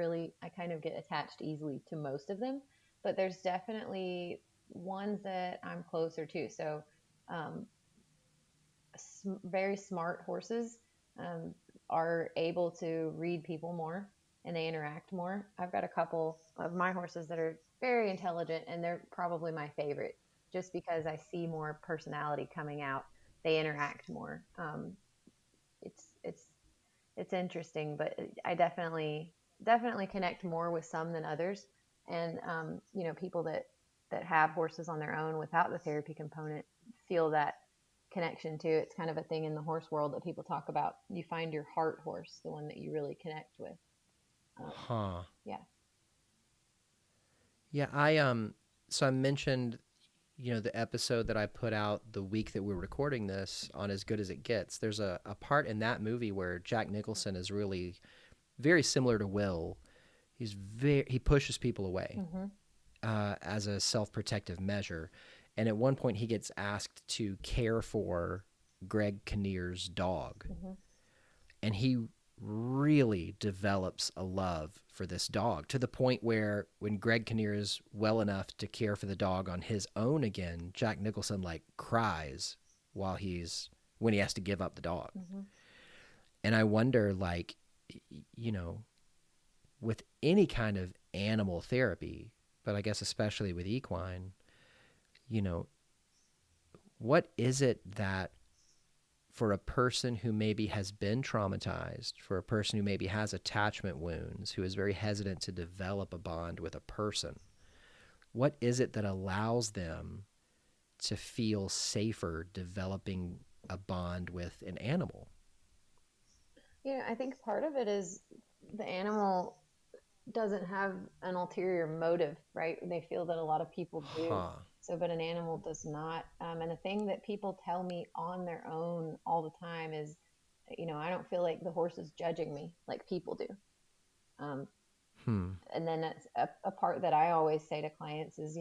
kind of get attached easily to most of them, but there's definitely ones that I'm closer to. So, um, very smart horses um, are able to read people more and they interact more. I've got a couple of my horses that are very intelligent and they're probably my favorite just because I see more personality coming out. They interact more. It's it's it's interesting, but I definitely connect more with some than others. And people that have horses on their own without the therapy component feel that connection too. It's kind of a thing in the horse world that people talk about. You find your heart horse, the one that you really connect with. Um, Huh. yeah. Yeah, so I mentioned, the episode that I put out the week that we're recording this on As Good as It Gets. There's a part in that movie where Jack Nicholson is really very similar to Will. He pushes people away Hmm. as a self-protective measure. And at one point he gets asked to care for Greg Kinnear's dog. Hmm. And he really develops a love for this dog to the point where when Greg Kinnear is well enough to care for the dog on his own again, Jack Nicholson like cries when he has to give up the dog. Hmm. And I wonder, like, you know, with any kind of animal therapy, but I guess especially with equine, you know, what is it that for a person who maybe has been traumatized, for a person who maybe has attachment wounds, who is very hesitant to develop a bond with a person, what is it that allows them to feel safer developing a bond with an animal? I think part of it is the animal doesn't have an ulterior motive, right? They feel that a lot of people do. Huh. So, but an animal does not. And a thing that people tell me on their own all the time is, I don't feel like the horse is judging me like people do. Um, Hmm. and then that's a part that I always say to clients is,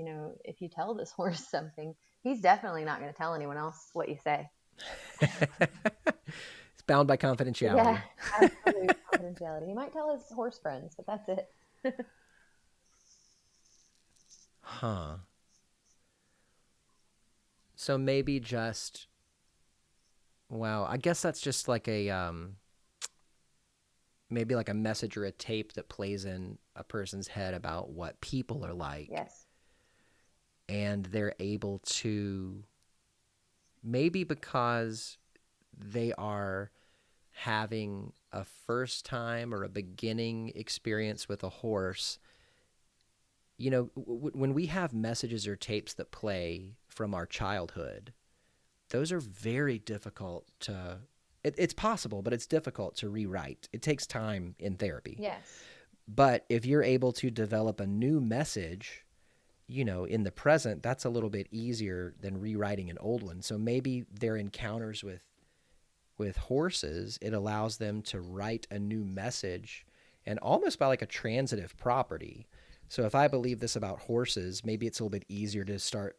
if you tell this horse something, he's definitely not going to tell anyone else what you say. It's bound by Yeah, confidentiality. absolutely confidentiality. He might tell his horse friends, but that's it. Huh. So maybe just, wow, I guess that's just like maybe like a message or a tape that plays in a person's head about what people are like, Yes. and they're able to, maybe because they are having a first time or a beginning experience with a horse, when we have messages or tapes that play from our childhood, those are very difficult to, it's possible, but it's difficult to rewrite. It takes time in therapy. Yes. But if you're able to develop a new message, in the present, that's a little bit easier than rewriting an old one. So maybe their encounters with horses, it allows them to write a new message, and almost by like a transitive property. So if I believe this about horses, maybe it's a little bit easier to start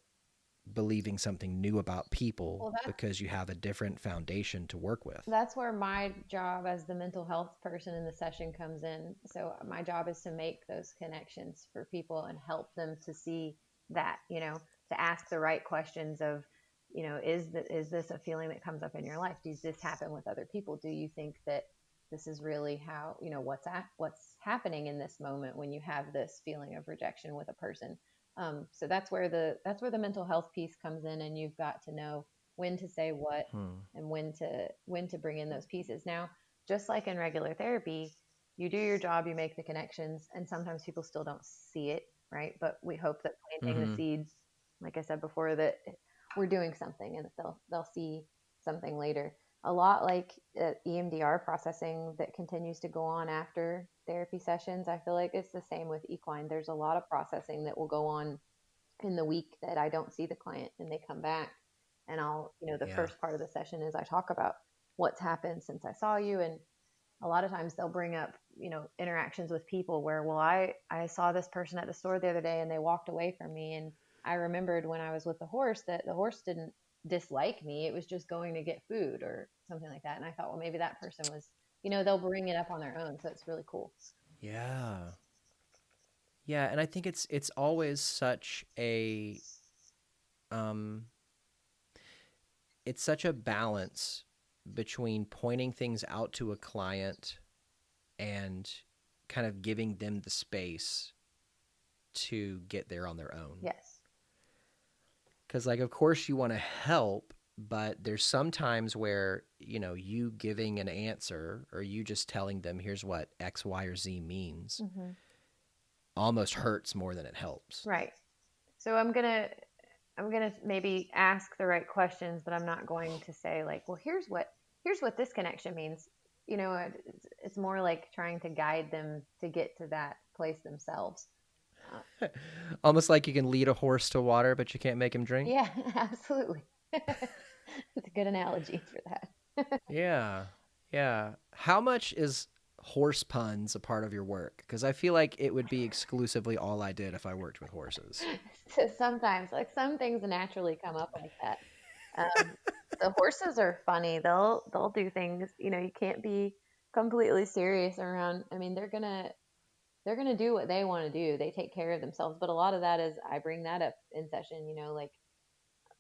believing something new about people Well, because you have a different foundation to work with. that's where my job as the mental health person in the session comes in. So my job is to make those connections for people and help them to see that, to ask the right questions of, is this a feeling that comes up in your life? Does this happen with other people? Do you think that this is really how, what's happening in this moment when you have this feeling of rejection with a person? So that's where the mental health piece comes in, and you've got to know when to say what Hmm. and when to bring in those pieces. Now, just like in regular therapy, you do your job, you make the connections, and sometimes people still don't see it, right? But we hope that planting the Mm-hmm. seeds, like I said before, that we're doing something and that they'll see something later. a lot like EMDR processing that continues to go on after therapy sessions. I feel like it's the same with equine. There's a lot of processing that will go on in the week that I don't see the client and they come back, and I'll, the Yeah. first part of the session is I talk about what's happened since I saw you. And a lot of times they'll bring up, interactions with people where, well, I saw this person at the store the other day and they walked away from me. And I remembered when I was with the horse that the horse didn't dislike me. It was just going to get food or something like that. And I thought, well, maybe that person was, they'll bring it up on their own. So it's really cool. Yeah. Yeah, and I think it's always such a um it's such a balance between pointing things out to a client and kind of giving them the space to get there on their own. Yes. Because, like, of course you want to help, but there's some times where, you giving an answer or you just telling them, here's what X, Y, or Z means, Mm-hmm. almost hurts more than it helps. Right. So I'm gonna maybe ask the right questions, but I'm not going to say like, well, here's what this connection means. It's more like trying to guide them to get to that place themselves. Almost like you can lead a horse to water, but you can't make him drink. Yeah, absolutely. It's a good analogy for that. Yeah. Yeah. How much is horse puns a part of your work? Because I feel like it would be exclusively all I did if I worked with horses. So sometimes, like, some things naturally come up like that. The horses are funny. They'll do things. You can't be completely serious around. I mean, they're gonna do what they want to do. They take care of themselves. But a lot of that is I bring that up in session. Like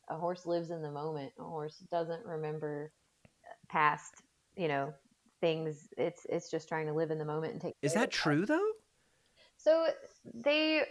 a horse lives in the moment. A horse doesn't remember past, things. It's just trying to live in the moment and take Is care of that itself. true, though? So the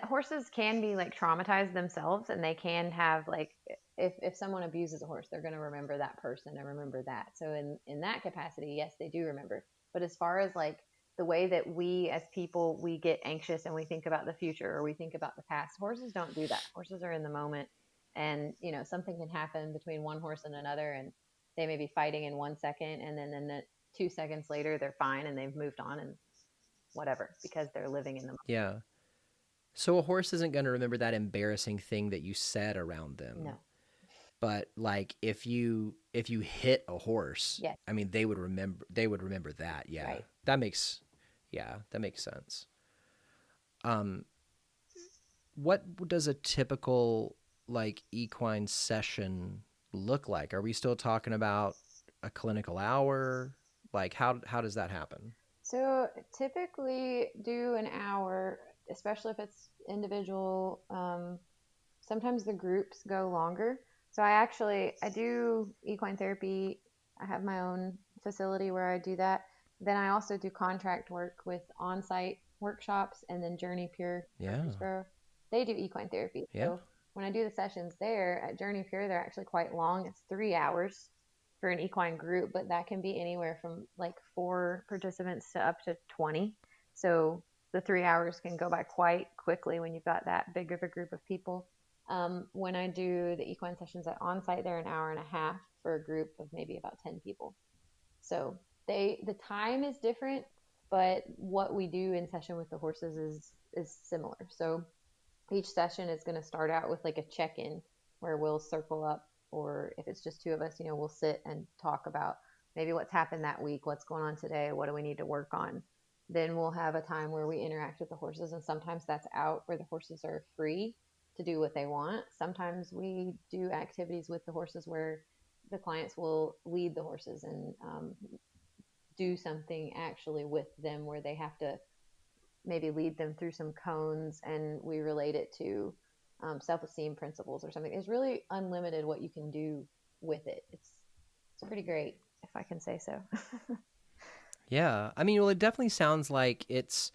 horses can be like traumatized themselves, and they can have like, if someone abuses a horse, they're going to remember that person and remember that. So in that capacity, yes, they do remember. But as far as like the way that we as people, we get anxious and we think about the future or we think about the past, horses don't do that. Horses are in the moment, and something can happen between one horse and another, and they may be fighting in 1 second, and then 2 seconds later they're fine and they've moved on and whatever, because they're living in the moment. Yeah. So a horse isn't going to remember that embarrassing thing that you said around them. No. But like if you hit a horse, Yes. I mean they would remember that. Yeah. Right. That makes sense. What does a typical like equine session look like? Are we still talking about a clinical hour? Like how does that happen? So typically do an hour, especially if it's individual. Sometimes the groups go longer. So I do equine therapy. I have my own facility where I do that. Then I also do contract work with on-site workshops, and then Journey Pure Yeah. Murfreesboro. They do equine therapy. Yeah. So when I do the sessions there at Journey Pure, they're actually quite long. It's 3 hours for an equine group, but that can be anywhere from like 4 participants to up to 20. So the 3 hours can go by quite quickly when you've got that big of a group of people. When I do the equine sessions at on-site, they're an hour and a half for a group of maybe about 10 people. So the time is different, but what we do in session with the horses is similar. So each session is going to start out with like a check-in where we'll circle up, or if it's just two of us, we'll sit and talk about maybe what's happened that week, what's going on today, what do we need to work on. Then we'll have a time where we interact with the horses, and sometimes that's out where the horses are free to do what they want. Sometimes we do activities with the horses where the clients will lead the horses and do something actually with them, where they have to maybe lead them through some cones, and we relate it to self-esteem principles or something. It's really unlimited what you can do with it. It's pretty great, if I can say so. Yeah. I mean, well, it definitely sounds like it's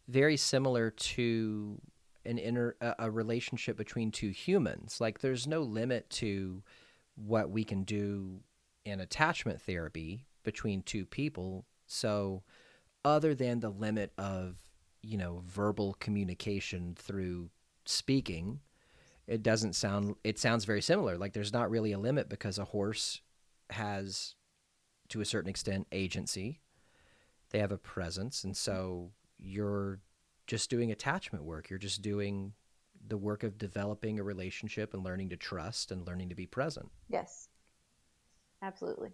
very similar to a relationship between two humans. Like there's no limit to what we can do in attachment therapy between two people. So other than the limit of, verbal communication through speaking, it sounds very similar. Like there's not really a limit because a horse has, to a certain extent, agency. They have a presence. And so you're just doing attachment work. You're just doing the work of developing a relationship and learning to trust and learning to be present. Yes, absolutely.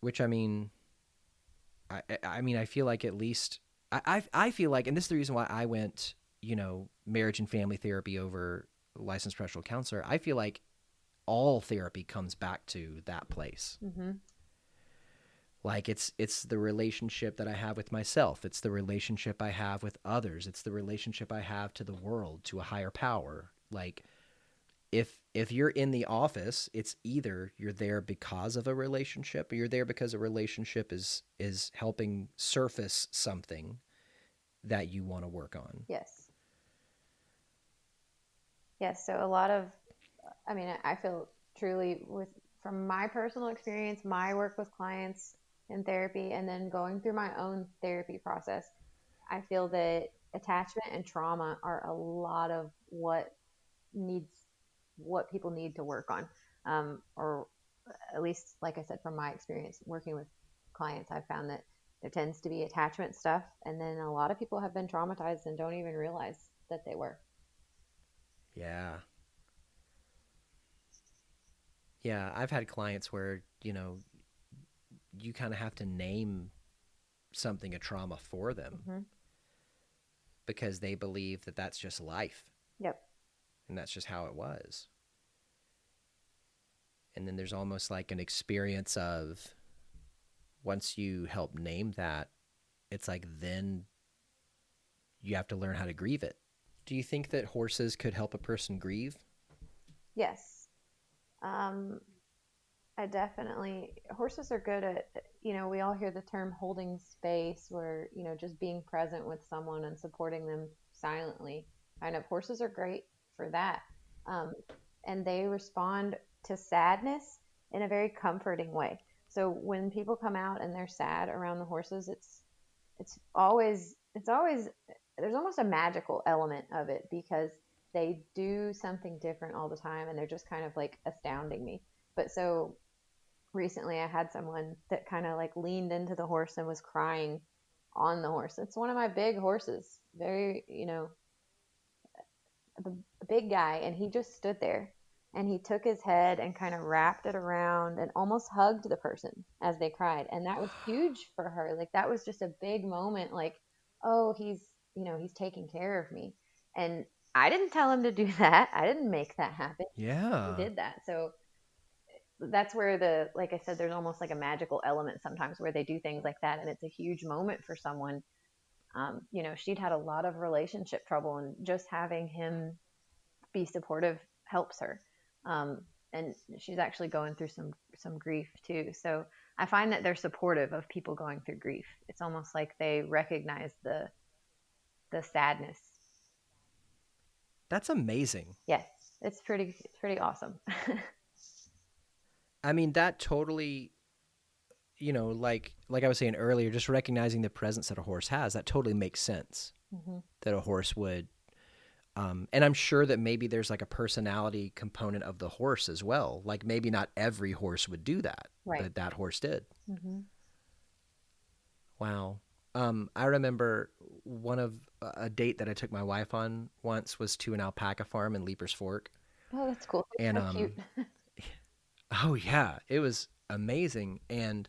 Which, I mean, I feel like at least I feel like, and this is the reason why I went, marriage and family therapy over licensed professional counselor. I feel like all therapy comes back to that place. Mm-hmm. Like it's the relationship that I have with myself. It's the relationship I have with others. It's the relationship I have to the world, to a higher power. Like if you're in the office, it's either you're there because of a relationship or you're there because a relationship is helping surface something that you want to work on. Yes. Yes. So a lot of, I mean, I feel truly from my personal experience, my work with clients in therapy, and then going through my own therapy process, I feel that attachment and trauma are a lot of what people need to work on. Or at least, like I said, from my experience working with clients, I've found that there tends to be attachment stuff. And then a lot of people have been traumatized and don't even realize that they were. Yeah. Yeah. I've had clients where, you kind of have to name something a trauma for them Mm-hmm. because they believe that that's just life. Yep. And that's just how it was. And then there's almost like an experience of, once you help name that, it's like then you have to learn how to grieve it. Do you think that horses could help a person grieve? Yes. Horses are good at, we all hear the term holding space, where, just being present with someone and supporting them silently. Kind of horses are great for that. And they respond to sadness in a very comforting way. So when people come out and they're sad around the horses, it's always, there's almost a magical element of it because they do something different all the time and they're just kind of like astounding me. But so recently I had someone that kind of like leaned into the horse and was crying on the horse. It's one of my big horses, very, a big guy, and he just stood there and he took his head and kind of wrapped it around and almost hugged the person as they cried. And that was huge for her. Like that was just a big moment. Like, oh, he's taking care of me. And I didn't tell him to do that. I didn't make that happen. Yeah. He did that. So that's where like I said, there's almost like a magical element sometimes where they do things like that. And it's a huge moment for someone. She'd had a lot of relationship trouble, and just having him be supportive helps her. And she's actually going through some grief too. So I find that they're supportive of people going through grief. It's almost like they recognize the sadness. That's amazing. Yes, it's pretty awesome. I mean, that totally, like I was saying earlier, just recognizing the presence that a horse has, that totally makes sense. Mm-hmm. That a horse would, and I'm sure that maybe there's like a personality component of the horse as well. Like maybe not every horse would do that, Right. but that horse did. Mm-hmm. Wow. I remember a date that I took my wife on once was to an alpaca farm in Leapers Fork. Oh, that's cool. It's And so cute. oh yeah, it was amazing. And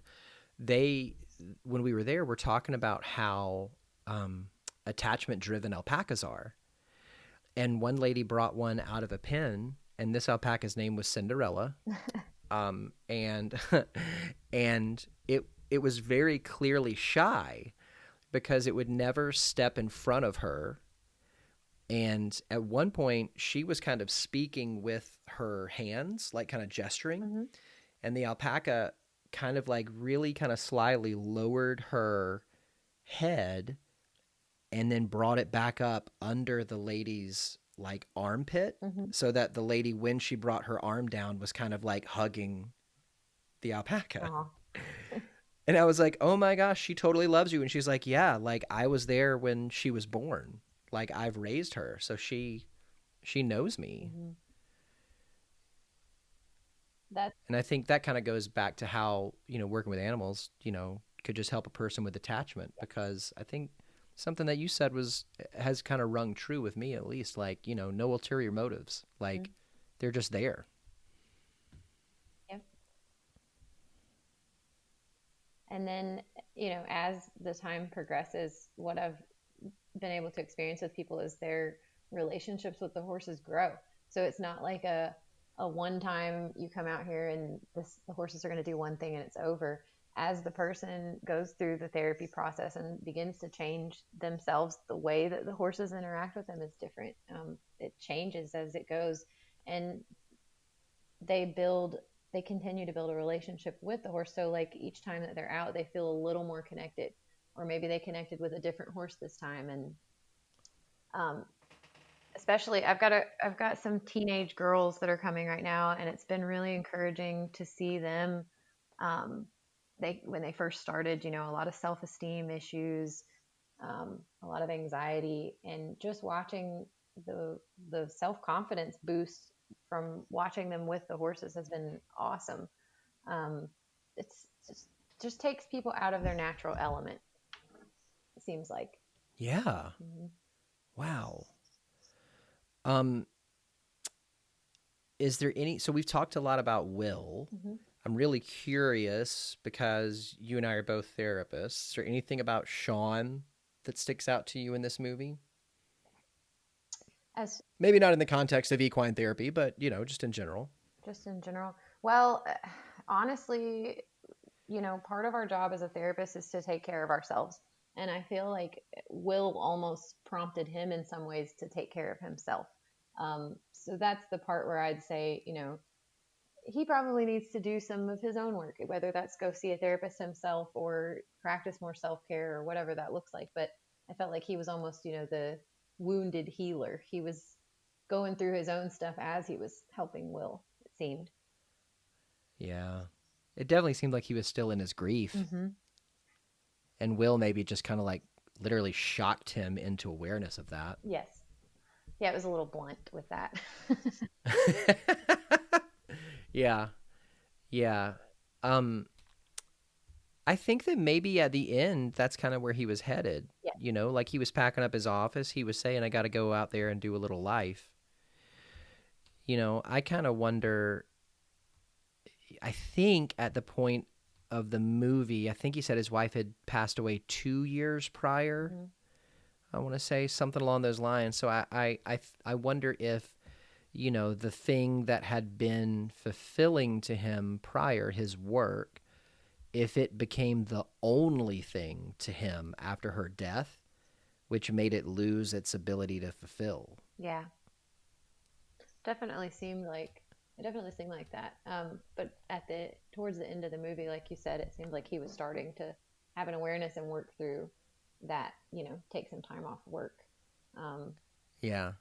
when we were there, we're talking about how attachment driven alpacas are. And one lady brought one out of a pen, and this alpaca's name was Cinderella. And and it was very clearly shy because it would never step in front of her. And at one point, she was kind of speaking with her hands, like kind of gesturing. Mm-hmm. And the alpaca kind of like really kind of slyly lowered her head and then brought it back up under the lady's like armpit, Mm-hmm. so that the lady, when she brought her arm down, was kind of like hugging the alpaca. Aw. And I was like, oh my gosh, she totally loves you. And she's like, yeah, like I was there when she was born. Like I've raised her. So she She knows me. Hmm. That And I think that kind of goes back to how, working with animals, could just help a person with attachment, because I think something that you said has kind of rung true with me, at least, like, no ulterior motives. Like, Mhm. they're just there. Yeah. And then, as the time progresses, what I've been able to experience with people is their relationships with the horses grow. So it's not like a one time you come out here and the horses are going to do one thing and it's over. As the person goes through the therapy process and begins to change themselves, the way that the horses interact with them is different. It changes as it goes, and they build they continue to build a relationship with the horse. So like each time that they're out, they feel a little more connected, or maybe they connected with a different horse this time. And um, especially I've got some teenage girls that are coming right now, and it's been really encouraging to see them. Um, they when they first started, a lot of self-esteem issues, a lot of anxiety, and just watching the self-confidence boost from watching them with the horses has been awesome. It's just takes people out of their natural element, it seems like. Yeah. Mm-hmm. Wow. Um, is there any, so we've talked a lot about Will. Mm-hmm. I'm really curious because you and I are both therapists. Is there anything about Sean that sticks out to you in this movie? As Maybe not in the context of equine therapy, but just in general. just in general, well, honestly, part of our job as a therapist is to take care of ourselves. And I feel like Will almost prompted him in some ways to take care of himself. So that's the part where I'd say, he probably needs to do some of his own work, whether that's go see a therapist himself or practice more self care or whatever that looks like. But I felt like he was almost, the wounded healer. He was going through his own stuff as he was helping Will, it seemed. Yeah. It definitely seemed like he was still in his grief. Mm-hmm. And Will maybe just kind of like literally shocked him into awareness of that. Yes. Yeah, it was a little blunt with that. Yeah. Yeah. Um, I think that maybe at the end, that's kind of where he was headed. Yeah. Like he was packing up his office. He was saying, I got to go out there and do a little life. I kind of wonder, I think at the point of the movie, I think he said his wife had passed away 2 years prior. Mm-hmm. I want to say something along those lines. So I wonder if, the thing that had been fulfilling to him prior, his work, if it became the only thing to him after her death, which made it lose its ability to fulfill. Yeah. Definitely seemed like it definitely seemed like that. But at the towards the end of the movie, like you said, it seemed like he was starting to have an awareness and work through that. Take some time off work, um, Yeah.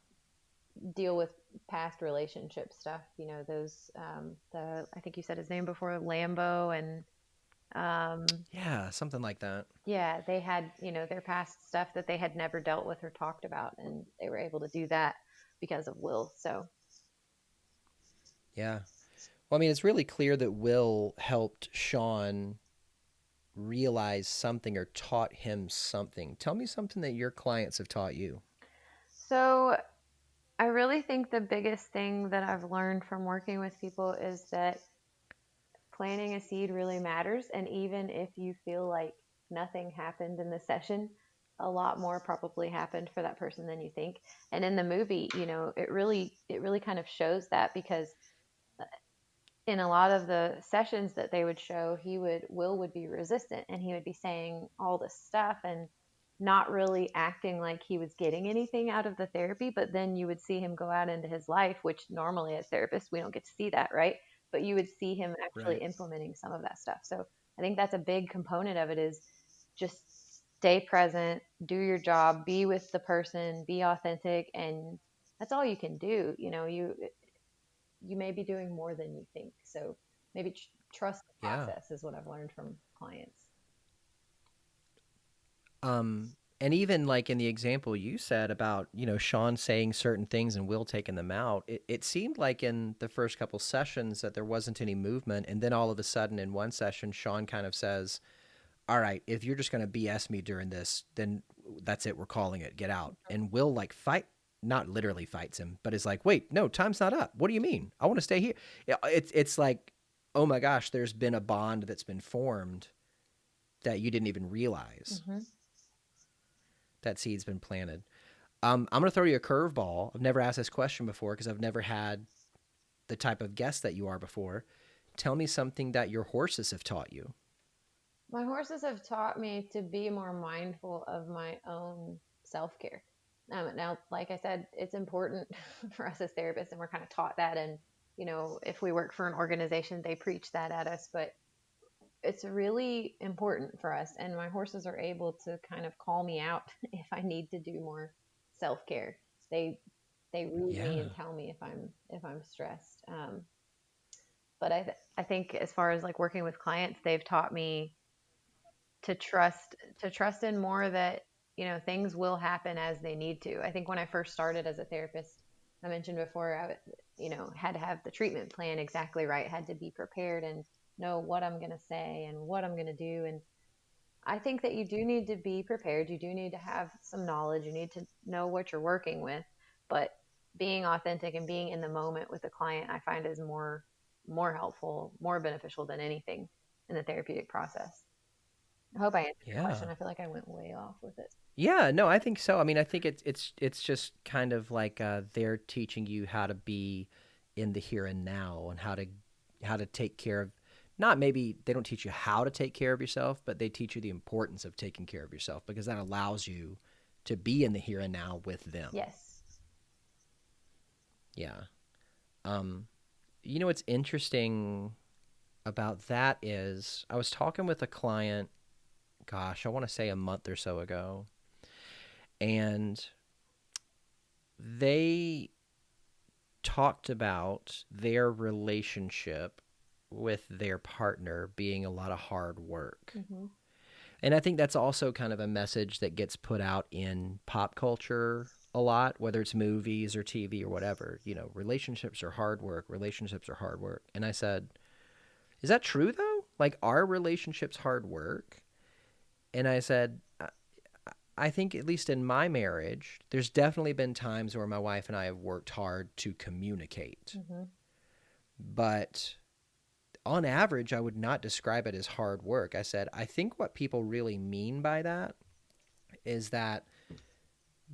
deal with past relationship stuff. Those the I think you said his name before, Lambo, and Yeah, something like that. yeah, they had their past stuff that they had never dealt with or talked about, and they were able to do that because of Will. So Yeah. Well, I mean, it's really clear that Will helped Sean realize something or taught him something. Tell me something that your clients have taught you. so I really think the biggest thing that I've learned from working with people is that planting a seed really matters. And even if you feel like nothing happened in the session, a lot more probably happened for that person than you think. And in the movie, it really kind of shows that, because in a lot of the sessions that they would show, Will would be resistant, and he would be saying all this stuff and not really acting like he was getting anything out of the therapy. But then you would see him go out into his life, which normally as therapists we don't get to see that, right? But you would see him actually Right. implementing some of that stuff. So I think that's a big component of it, is just stay present, do your job, be with the person, be authentic, and that's all you can do. You may be doing more than you think. So maybe trust the Yeah. process is what I've learned from clients. And even like in the example you said about, Sean saying certain things and Will taking them out, it seemed like in the first couple sessions that there wasn't any movement. And then all of a sudden in one session, Sean kind of says, all right, if you're just going to BS me during this, then that's it. We're calling it. Get out. And Will like fight, not literally fights him, but is like, wait, no, time's not up. What do you mean? I want to stay here. It's like, oh my gosh, there's been a bond that's been formed that you didn't even realize. Mm-hmm. That seed's been planted. I'm going to throw you a curveball. I've never asked this question before because I've never had the type of guest that you are before. Tell me something that your horses have taught you. My horses have taught me to be more mindful of my own self-care. Now, like I said, it's important for us as therapists, and we're kind of taught that. And, if we work for an organization, they preach that at us, but it's really important for us. And my horses are able to kind of call me out if I need to do more self-care. They read me and tell me if I'm stressed. But I think as far as like working with clients, they've taught me to trust in more that, things will happen as they need to. I think when I first started as a therapist, I mentioned before, I had to have the treatment plan exactly right, had to be prepared and know what I'm going to say and what I'm going to do. And I think that you do need to be prepared. You do need to have some knowledge. You need to know what you're working with, but being authentic and being in the moment with the client, I find is more helpful, more beneficial than anything in the therapeutic process. I hope I answered your question. I feel like I went way off with it. Yeah, no, I think so. I mean, I think it's just kind of like they're teaching you how to be in the here and now and how to take care of. Not maybe they don't teach you how to take care of yourself, but they teach you the importance of taking care of yourself because that allows you to be in the here and now with them. Yes. Yeah. What's interesting about that is I was talking with a client, gosh, I want to say a month or so ago, and they talked about their relationship with their partner being a lot of hard work. Mm-hmm. And I think that's also kind of a message that gets put out in pop culture a lot, whether it's movies or TV or whatever. Relationships are hard work. Relationships are hard work. And I said, is that true though? Like, are relationships hard work? And I said, I think at least in my marriage, there's definitely been times where my wife and I have worked hard to communicate. Mm-hmm. But on average, I would not describe it as hard work. I said, I think what people really mean by that is that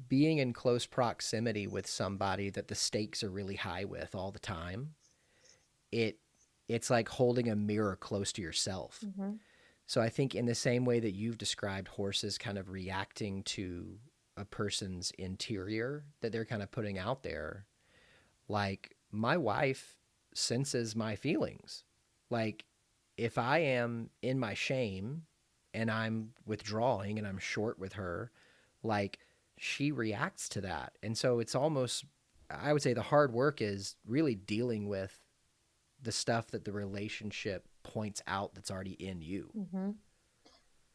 being in close proximity with somebody that the stakes are really high with all the time, it's like holding a mirror close to yourself. Mm-hmm. So I think in the same way that you've described horses kind of reacting to a person's interior that they're kind of putting out there, like my wife senses my feelings. Like if I am in my shame and I'm withdrawing and I'm short with her, like she reacts to that. And so it's almost, I would say the hard work is really dealing with the stuff that the relationship points out that's already in you. Mm-hmm.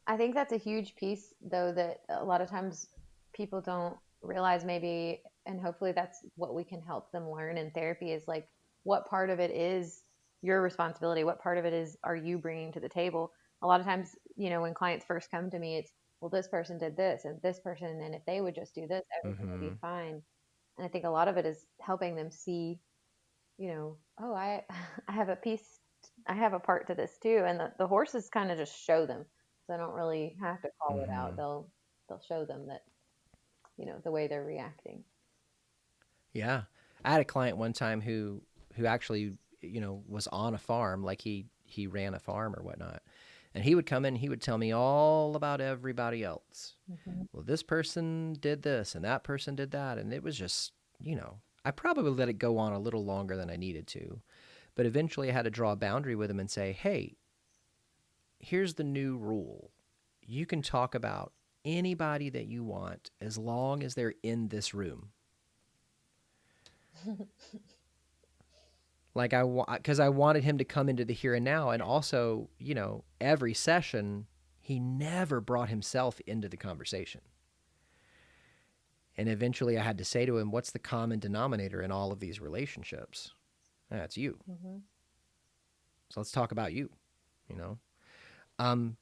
I think that's a huge piece, though, that a lot of times people don't realize maybe, and hopefully that's what we can help them learn in therapy is like what part of it is your responsibility, what part of it are you bringing to the table. A lot of times, when clients first come to me, it's, well, this person did this and this person, and if they would just do this, everything would be fine. And I think a lot of it is helping them see, oh, I have a piece, I have a part to this too. And the horses kind of just show them. So I don't really have to call it out. They'll show them that, the way they're reacting. Yeah. I had a client one time who actually, was on a farm, like he ran a farm or whatnot. And he would come in, he would tell me all about everybody else. Mm-hmm. Well, this person did this and that person did that. And it was just, I probably let it go on a little longer than I needed to. But eventually I had to draw a boundary with him and say, hey, here's the new rule. You can talk about anybody that you want as long as they're in this room. Like because I wanted him to come into the here and now. And also, every session, he never brought himself into the conversation. And eventually I had to say to him, what's the common denominator in all of these relationships? It's you. Mm-hmm. So let's talk about you, you know?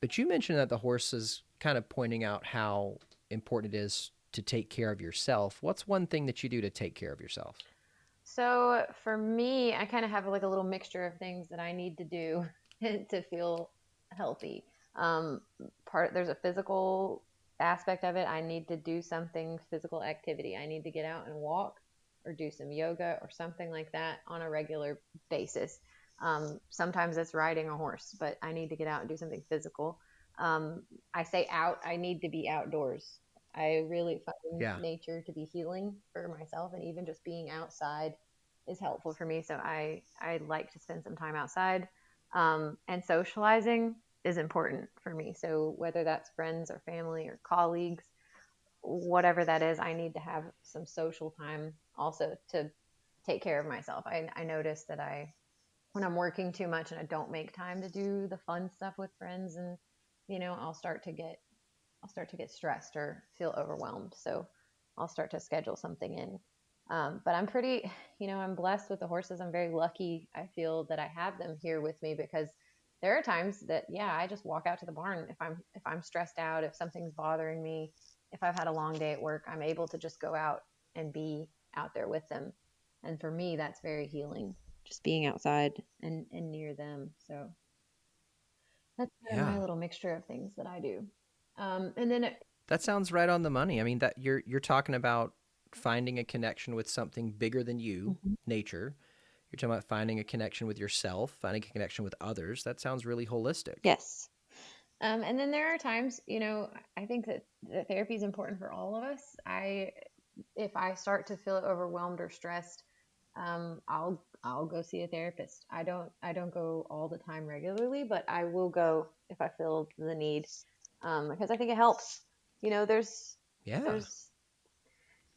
But you mentioned that the horse is kind of pointing out how important it is to take care of yourself. What's one thing that you do to take care of yourself? So for me, I kind of have like a little mixture of things that I need to do to feel healthy. Um, there's a physical aspect of it. I need to do something physical activity. I need to get out and walk or do some yoga or something like that on a regular basis. Sometimes it's riding a horse, but I need to get out and do something physical. I say out, I need to be outdoors. I really find Yeah. nature to be healing for myself, and even just being outside is helpful for me. So I like to spend some time outside, and socializing is important for me. So whether that's friends or family or colleagues, whatever that is, I need to have some social time also to take care of myself. I notice that when I'm working too much and I don't make time to do the fun stuff with friends, and I'll start to get stressed or feel overwhelmed. So I'll start to schedule something in. But I'm pretty, I'm blessed with the horses. I'm very lucky. I feel that I have them here with me, because there are times that, yeah, I just walk out to the barn if I'm stressed out, if something's bothering me, if I've had a long day at work, I'm able to just go out and be out there with them. And for me, that's very healing, just being outside and near them. So that's kind of my Yeah. little mixture of things that I do. And then That sounds right on the money. I mean, that you're talking about finding a connection with something bigger than you, Mhm. nature. You're talking about finding a connection with yourself, finding a connection with others. That sounds really holistic. Yes. And then there are times, I think that therapy is important for all of us. If I start to feel overwhelmed or stressed, I'll go see a therapist. I don't go all the time regularly, but I will go if I feel the need, because I think it helps. Yeah. There's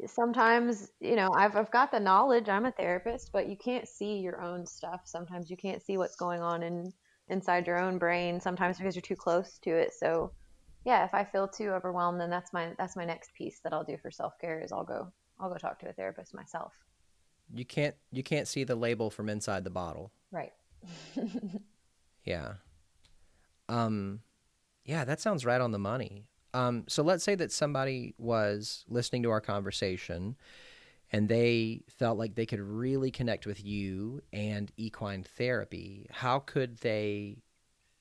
sometimes, I've got the knowledge. I'm a therapist, but you can't see your own stuff. Sometimes you can't see what's going on inside your own brain. Sometimes because you're too close to it. So, yeah, if I feel too overwhelmed, then that's my next piece that I'll do for self care is I'll go talk to a therapist myself. You can't see the label from inside the bottle. Right. Yeah. Um yeah, that sounds right on the money. So let's say that somebody was listening to our conversation and they felt like they could really connect with you and equine therapy. How could they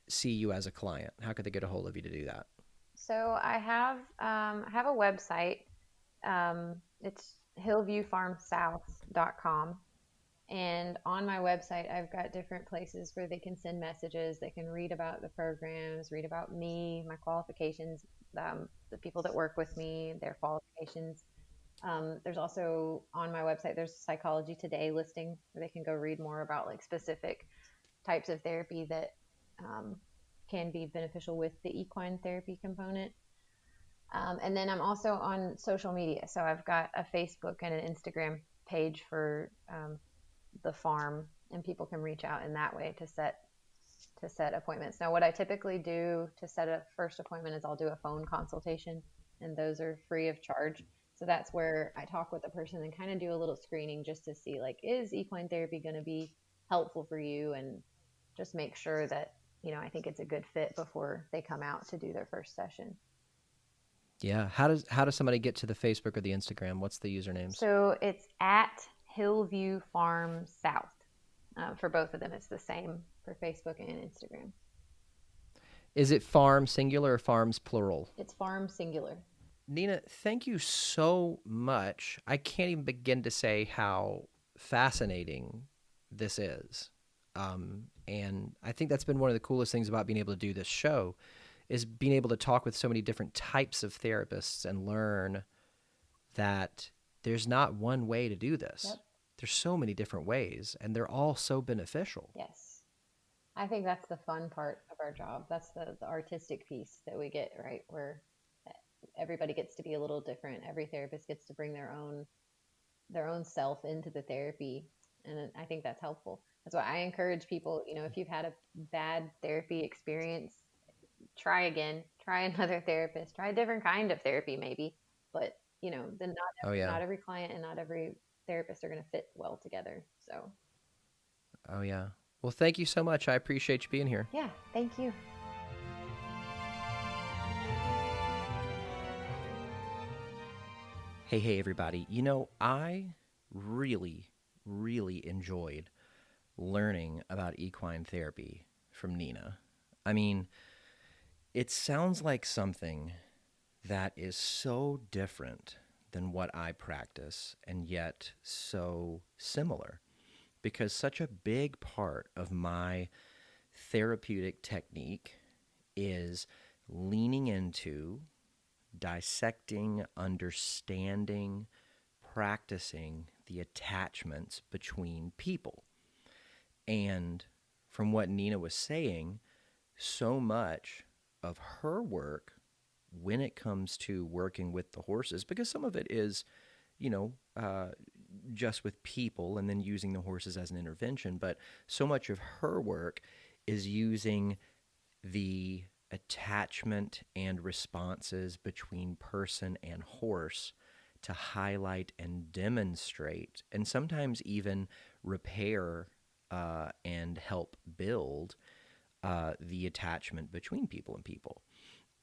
see you as a client? How could they get a hold of you to do that? So I have a website. It's hillviewfarmsouth.com. And on my website, I've got different places where they can send messages. They can read about the programs, read about me, my qualifications, the people that work with me, their qualifications. There's also on my website, there's a Psychology Today listing where they can go read more about like specific types of therapy that um, can be beneficial with the equine therapy component. And then I'm also on social media. So I've got a Facebook and an Instagram page for the farm, and people can reach out in that way to set appointments. Now, what I typically do to set a first appointment is I'll do a phone consultation, and those are free of charge. So that's where I talk with the person and kind of do a little screening just to see, like, is equine therapy going to be helpful for you, and just make sure that I think it's a good fit before they come out to do their first session. Yeah. How does somebody get to the Facebook or the Instagram? What's the usernames? So it's at Hillview Farm South. For both of them, it's the same for Facebook and Instagram. Is it farm singular or farms plural? It's farm singular. Nina, thank you so much. I can't even begin to say how fascinating this is. And I think that's been one of the coolest things about being able to do this show is being able to talk with so many different types of therapists and learn that there's not one way to do this. Yep. There's so many different ways, and they're all so beneficial. Yes. I think that's the fun part of our job. That's the artistic piece that we get, right? Where everybody gets to be a little different. Every therapist gets to bring their own self into the therapy. And I think that's helpful. That's why I encourage people, if you've had a bad therapy experience, try again, try another therapist, try a different kind of therapy maybe, but then Oh, yeah. not every client and not every therapist are going to fit well together. So, Oh, yeah. Well, thank you so much. I appreciate you being here. yeah, thank you. Hey, everybody. I really, really enjoyed learning about equine therapy from Nina. I mean, it sounds like something that is so different than what I practice and yet so similar, because such a big part of my therapeutic technique is leaning into dissecting, understanding, practicing the attachments between people. And from what Nina was saying, so much of her work when it comes to working with the horses, because some of it is, you know, uh, just with people and then using the horses as an intervention, but so much of her work is using the attachment and responses between person and horse to highlight and demonstrate, and sometimes even repair and help build the attachment between people and people.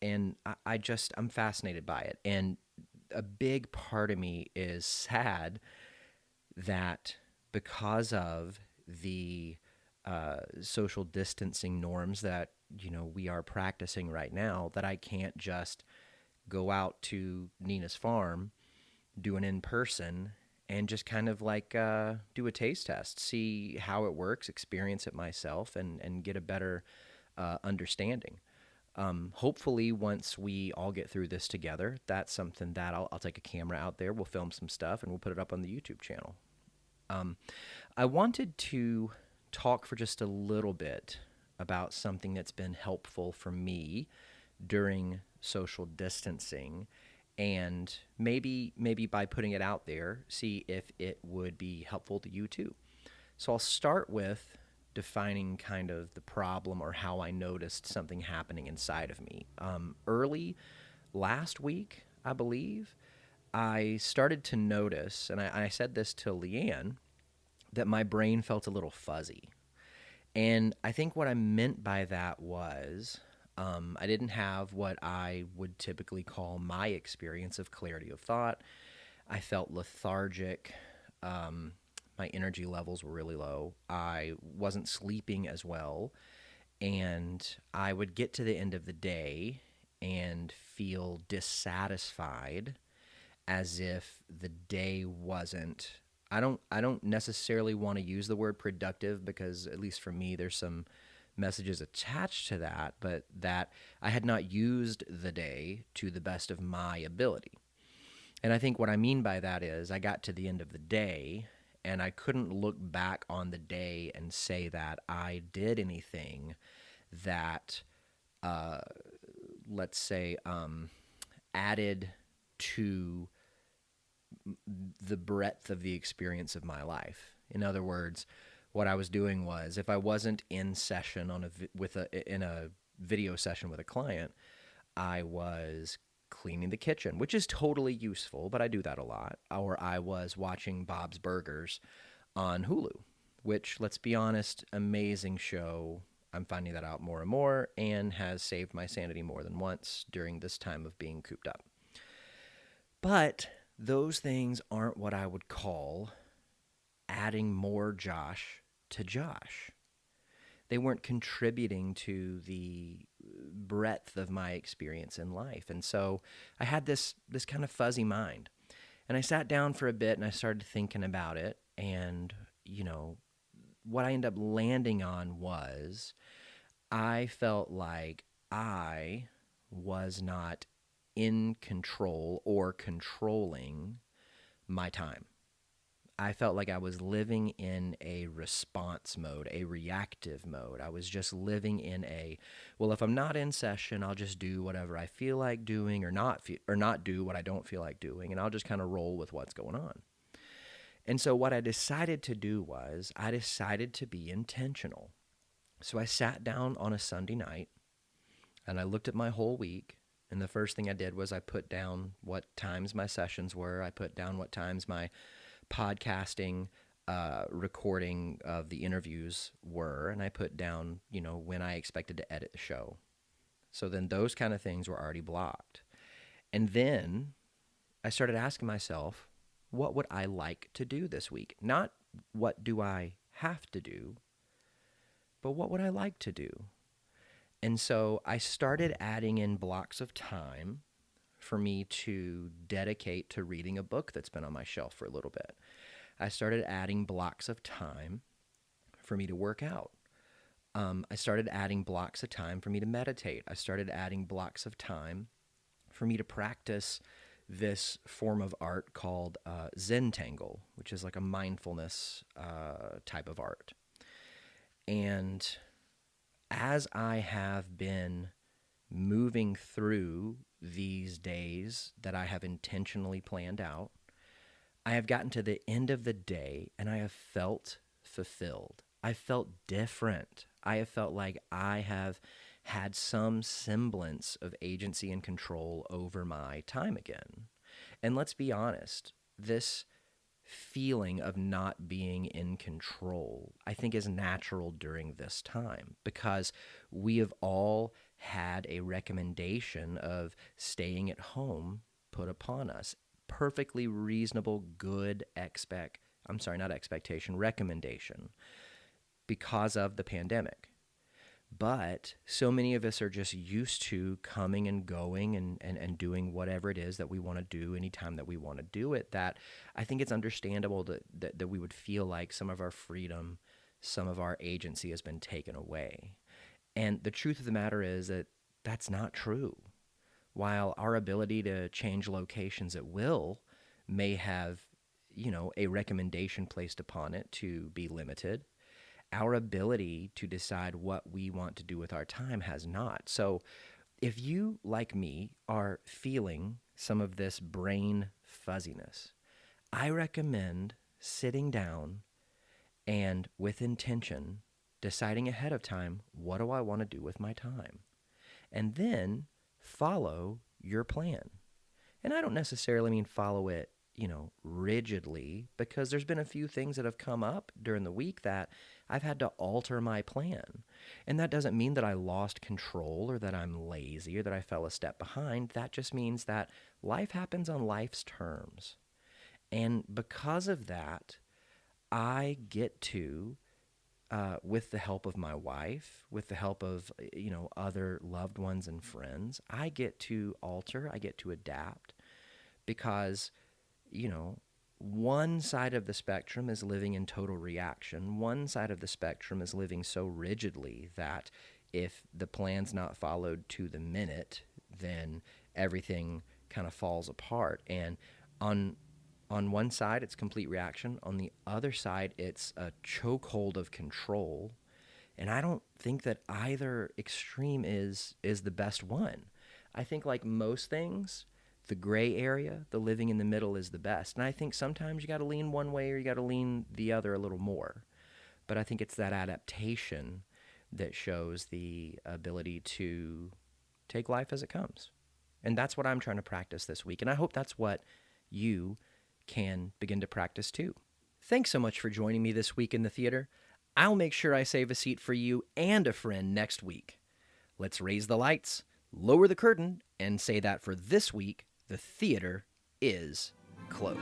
And I'm fascinated by it. And a big part of me is sad that because of the social distancing norms that we are practicing right now, that I can't just go out to Nina's farm, do an in person, and just kind of like do a taste test, see how it works, experience it myself, and get a better understanding. Hopefully, once we all get through this together, that's something that I'll take a camera out there, we'll film some stuff, and we'll put it up on the YouTube channel. I wanted to talk for just a little bit about something that's been helpful for me during social distancing, and maybe by putting it out there, see if it would be helpful to you too. So I'll start with defining kind of the problem or how I noticed something happening inside of me. Early last week, I believe, I started to notice, and I said this to Leanne, that my brain felt a little fuzzy. And I think what I meant by that was I didn't have what I would typically call my experience of clarity of thought. I felt lethargic. My energy levels were really low. I wasn't sleeping as well. And I would get to the end of the day and feel dissatisfied, as if the day wasn't. I don't necessarily want to use the word productive, because at least for me there's some messages attached to that, but that I had not used the day to the best of my ability. And I think what I mean by that is I got to the end of the day and I couldn't look back on the day and say that I did anything that, uh, let's say, added to the breadth of the experience of my life. In other words, what I was doing was, if I wasn't in session in a video session with a client, I was cleaning the kitchen, which is totally useful, but I do that a lot. Or I was watching Bob's Burgers on Hulu, which, let's be honest, amazing show. I'm finding that out more and more, and has saved my sanity more than once during this time of being cooped up. But those things aren't what I would call adding more Josh to Josh. They weren't contributing to the breadth of my experience in life. And so I had this kind of fuzzy mind. And I sat down for a bit and I started thinking about it. And, what I ended up landing on was I felt like I was not in control or controlling my time. I felt like I was living in a response mode, a reactive mode. I was just living in well, if I'm not in session, I'll just do whatever I feel like doing, or not do what I don't feel like doing, and I'll just kind of roll with what's going on. And so what I decided to do was I decided to be intentional. So I sat down on a Sunday night and I looked at my whole week And the first thing I did was I put down what times my sessions were. I put down what times my podcasting recording of the interviews were. And I put down, when I expected to edit the show. So then those kind of things were already blocked. And then I started asking myself, what would I like to do this week? Not what do I have to do, but what would I like to do? And so I started adding in blocks of time for me to dedicate to reading a book that's been on my shelf for a little bit. I started adding blocks of time for me to work out. I started adding blocks of time for me to meditate. I started adding blocks of time for me to practice this form of art called Zentangle, which is like a mindfulness type of art. And as I have been moving through these days that I have intentionally planned out, I have gotten to the end of the day and I have felt fulfilled. I felt different. I have felt like I have had some semblance of agency and control over my time again. And let's be honest, this feeling of not being in control, I think, is natural during this time because we have all had a recommendation of staying at home put upon us. Perfectly reasonable, good recommendation because of the pandemic. But so many of us are just used to coming and going and doing whatever it is that we want to do anytime that we want to do it, that I think it's understandable that we would feel like some of our freedom, some of our agency has been taken away. And the truth of the matter is that that's not true. While our ability to change locations at will may have, a recommendation placed upon it to be limited, our ability to decide what we want to do with our time has not. So if you, like me, are feeling some of this brain fuzziness, I recommend sitting down and with intention, deciding ahead of time, what do I want to do with my time? And then follow your plan. And I don't necessarily mean follow it, rigidly, because there's been a few things that have come up during the week that I've had to alter my plan. And that doesn't mean that I lost control or that I'm lazy or that I fell a step behind. That just means that life happens on life's terms. And because of that, I get to, with the help of my wife, with the help of, other loved ones and friends, I get to alter, I get to adapt because, one side of the spectrum is living in total reaction. One side of the spectrum is living so rigidly that if the plan's not followed to the minute, then everything kind of falls apart. And on one side, it's complete reaction. On the other side, it's a chokehold of control. And I don't think that either extreme is the best one. I think, like most things, the gray area, the living in the middle, is the best. And I think sometimes you got to lean one way or you got to lean the other a little more. But I think it's that adaptation that shows the ability to take life as it comes. And that's what I'm trying to practice this week. And I hope that's what you can begin to practice too. Thanks so much for joining me this week in the theater. I'll make sure I save a seat for you and a friend next week. Let's raise the lights, lower the curtain, and say that for this week, the theater is closed.